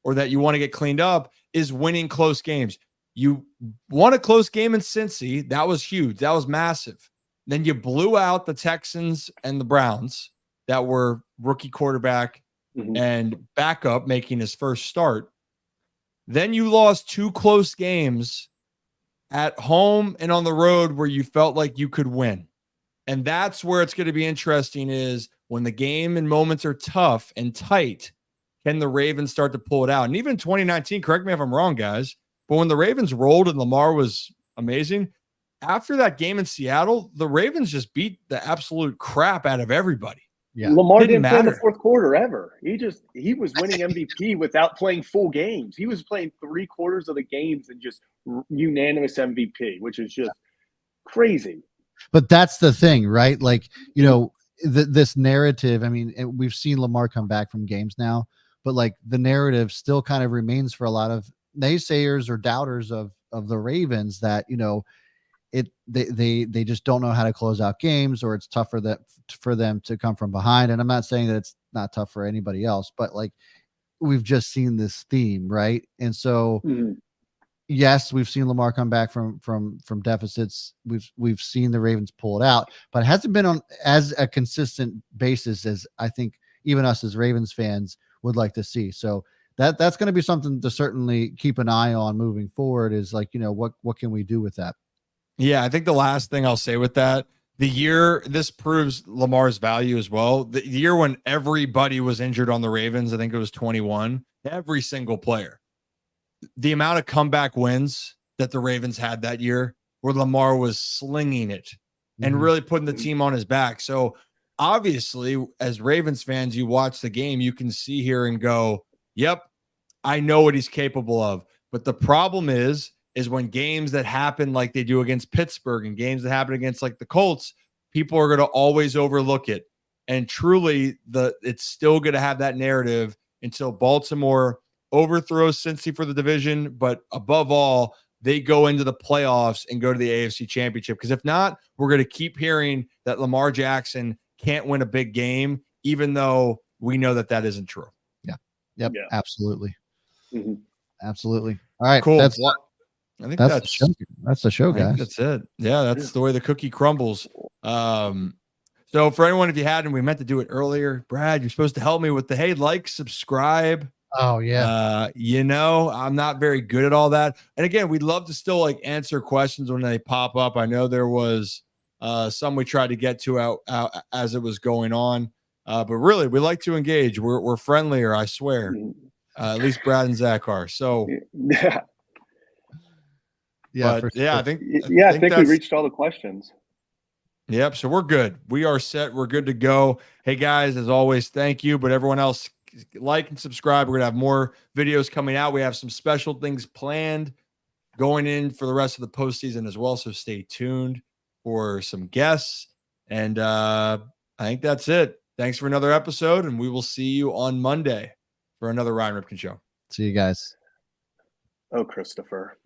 or that you want to get cleaned up, is winning close games. You won a close game in Cincy. That was huge. That was massive. Then you blew out the Texans and the Browns that were rookie quarterback and backup making his first start. Then you lost 2 close games at home and on the road where you felt like you could win. And that's where it's going to be interesting, is when the game and moments are tough and tight, can the Ravens start to pull it out? And even 2019, correct me if I'm wrong, guys, but when the Ravens rolled and Lamar was amazing, after that game in Seattle, the Ravens just beat the absolute crap out of everybody. Yeah. Lamar didn't play in the fourth quarter ever. He was winning MVP without playing full games. He was playing 3/4 of the games and just unanimous MVP, which is just crazy. But that's the thing, right? Like, this narrative, I mean, we've seen Lamar come back from games now, but like the narrative still kind of remains for a lot of naysayers or doubters of the Ravens that, they just don't know how to close out games, or it's tough for them to come from behind. And I'm not saying that it's not tough for anybody else, but like we've just seen this theme, right? And so yes, we've seen Lamar come back from deficits. We've seen the Ravens pull it out, but it hasn't been on as a consistent basis as I think even us as Ravens fans would like to see. So that's going to be something to certainly keep an eye on moving forward, is like, what can we do with that? Yeah, I think the last thing I'll say with that, this proves Lamar's value as well. The year when everybody was injured on the Ravens, I think it was 21, every single player. The amount of comeback wins that the Ravens had that year, where Lamar was slinging it and really putting the team on his back. So obviously, as Ravens fans, you watch the game, you can see here and go, yep, I know what he's capable of. But the problem is when games that happen like they do against Pittsburgh and games that happen against like the Colts, people are going to always overlook it. And truly, it's still going to have that narrative until Baltimore overthrows Cincy for the division. But above all, they go into the playoffs and go to the AFC Championship. Because if not, we're going to keep hearing that Lamar Jackson can't win a big game, even though we know that isn't true. Yeah. Yep. Yeah. Absolutely. Absolutely. All right. Cool. I think that's the show, guys. That's it. Yeah, that's the way the cookie crumbles. So for anyone, if you hadn't, we meant to do it earlier. Brad, you're supposed to help me with the like, subscribe. Oh yeah. I'm not very good at all that. And again, we'd love to still answer questions when they pop up. I know there was some we tried to get to out as it was going on. But really, we like to engage. We're friendlier, I swear. At least Brad and Zach are. So yeah. Yeah, I think we reached all the questions. Yep. So we're good. We are set. We're good to go. Hey guys, as always, thank you. But everyone else, like and subscribe. We're gonna have more videos coming out. We have some special things planned going in for the rest of the postseason as well. So stay tuned for some guests. And I think that's it. Thanks for another episode, and we will see you on Monday for another Ryan Ripken show. See you guys. Oh, Christopher.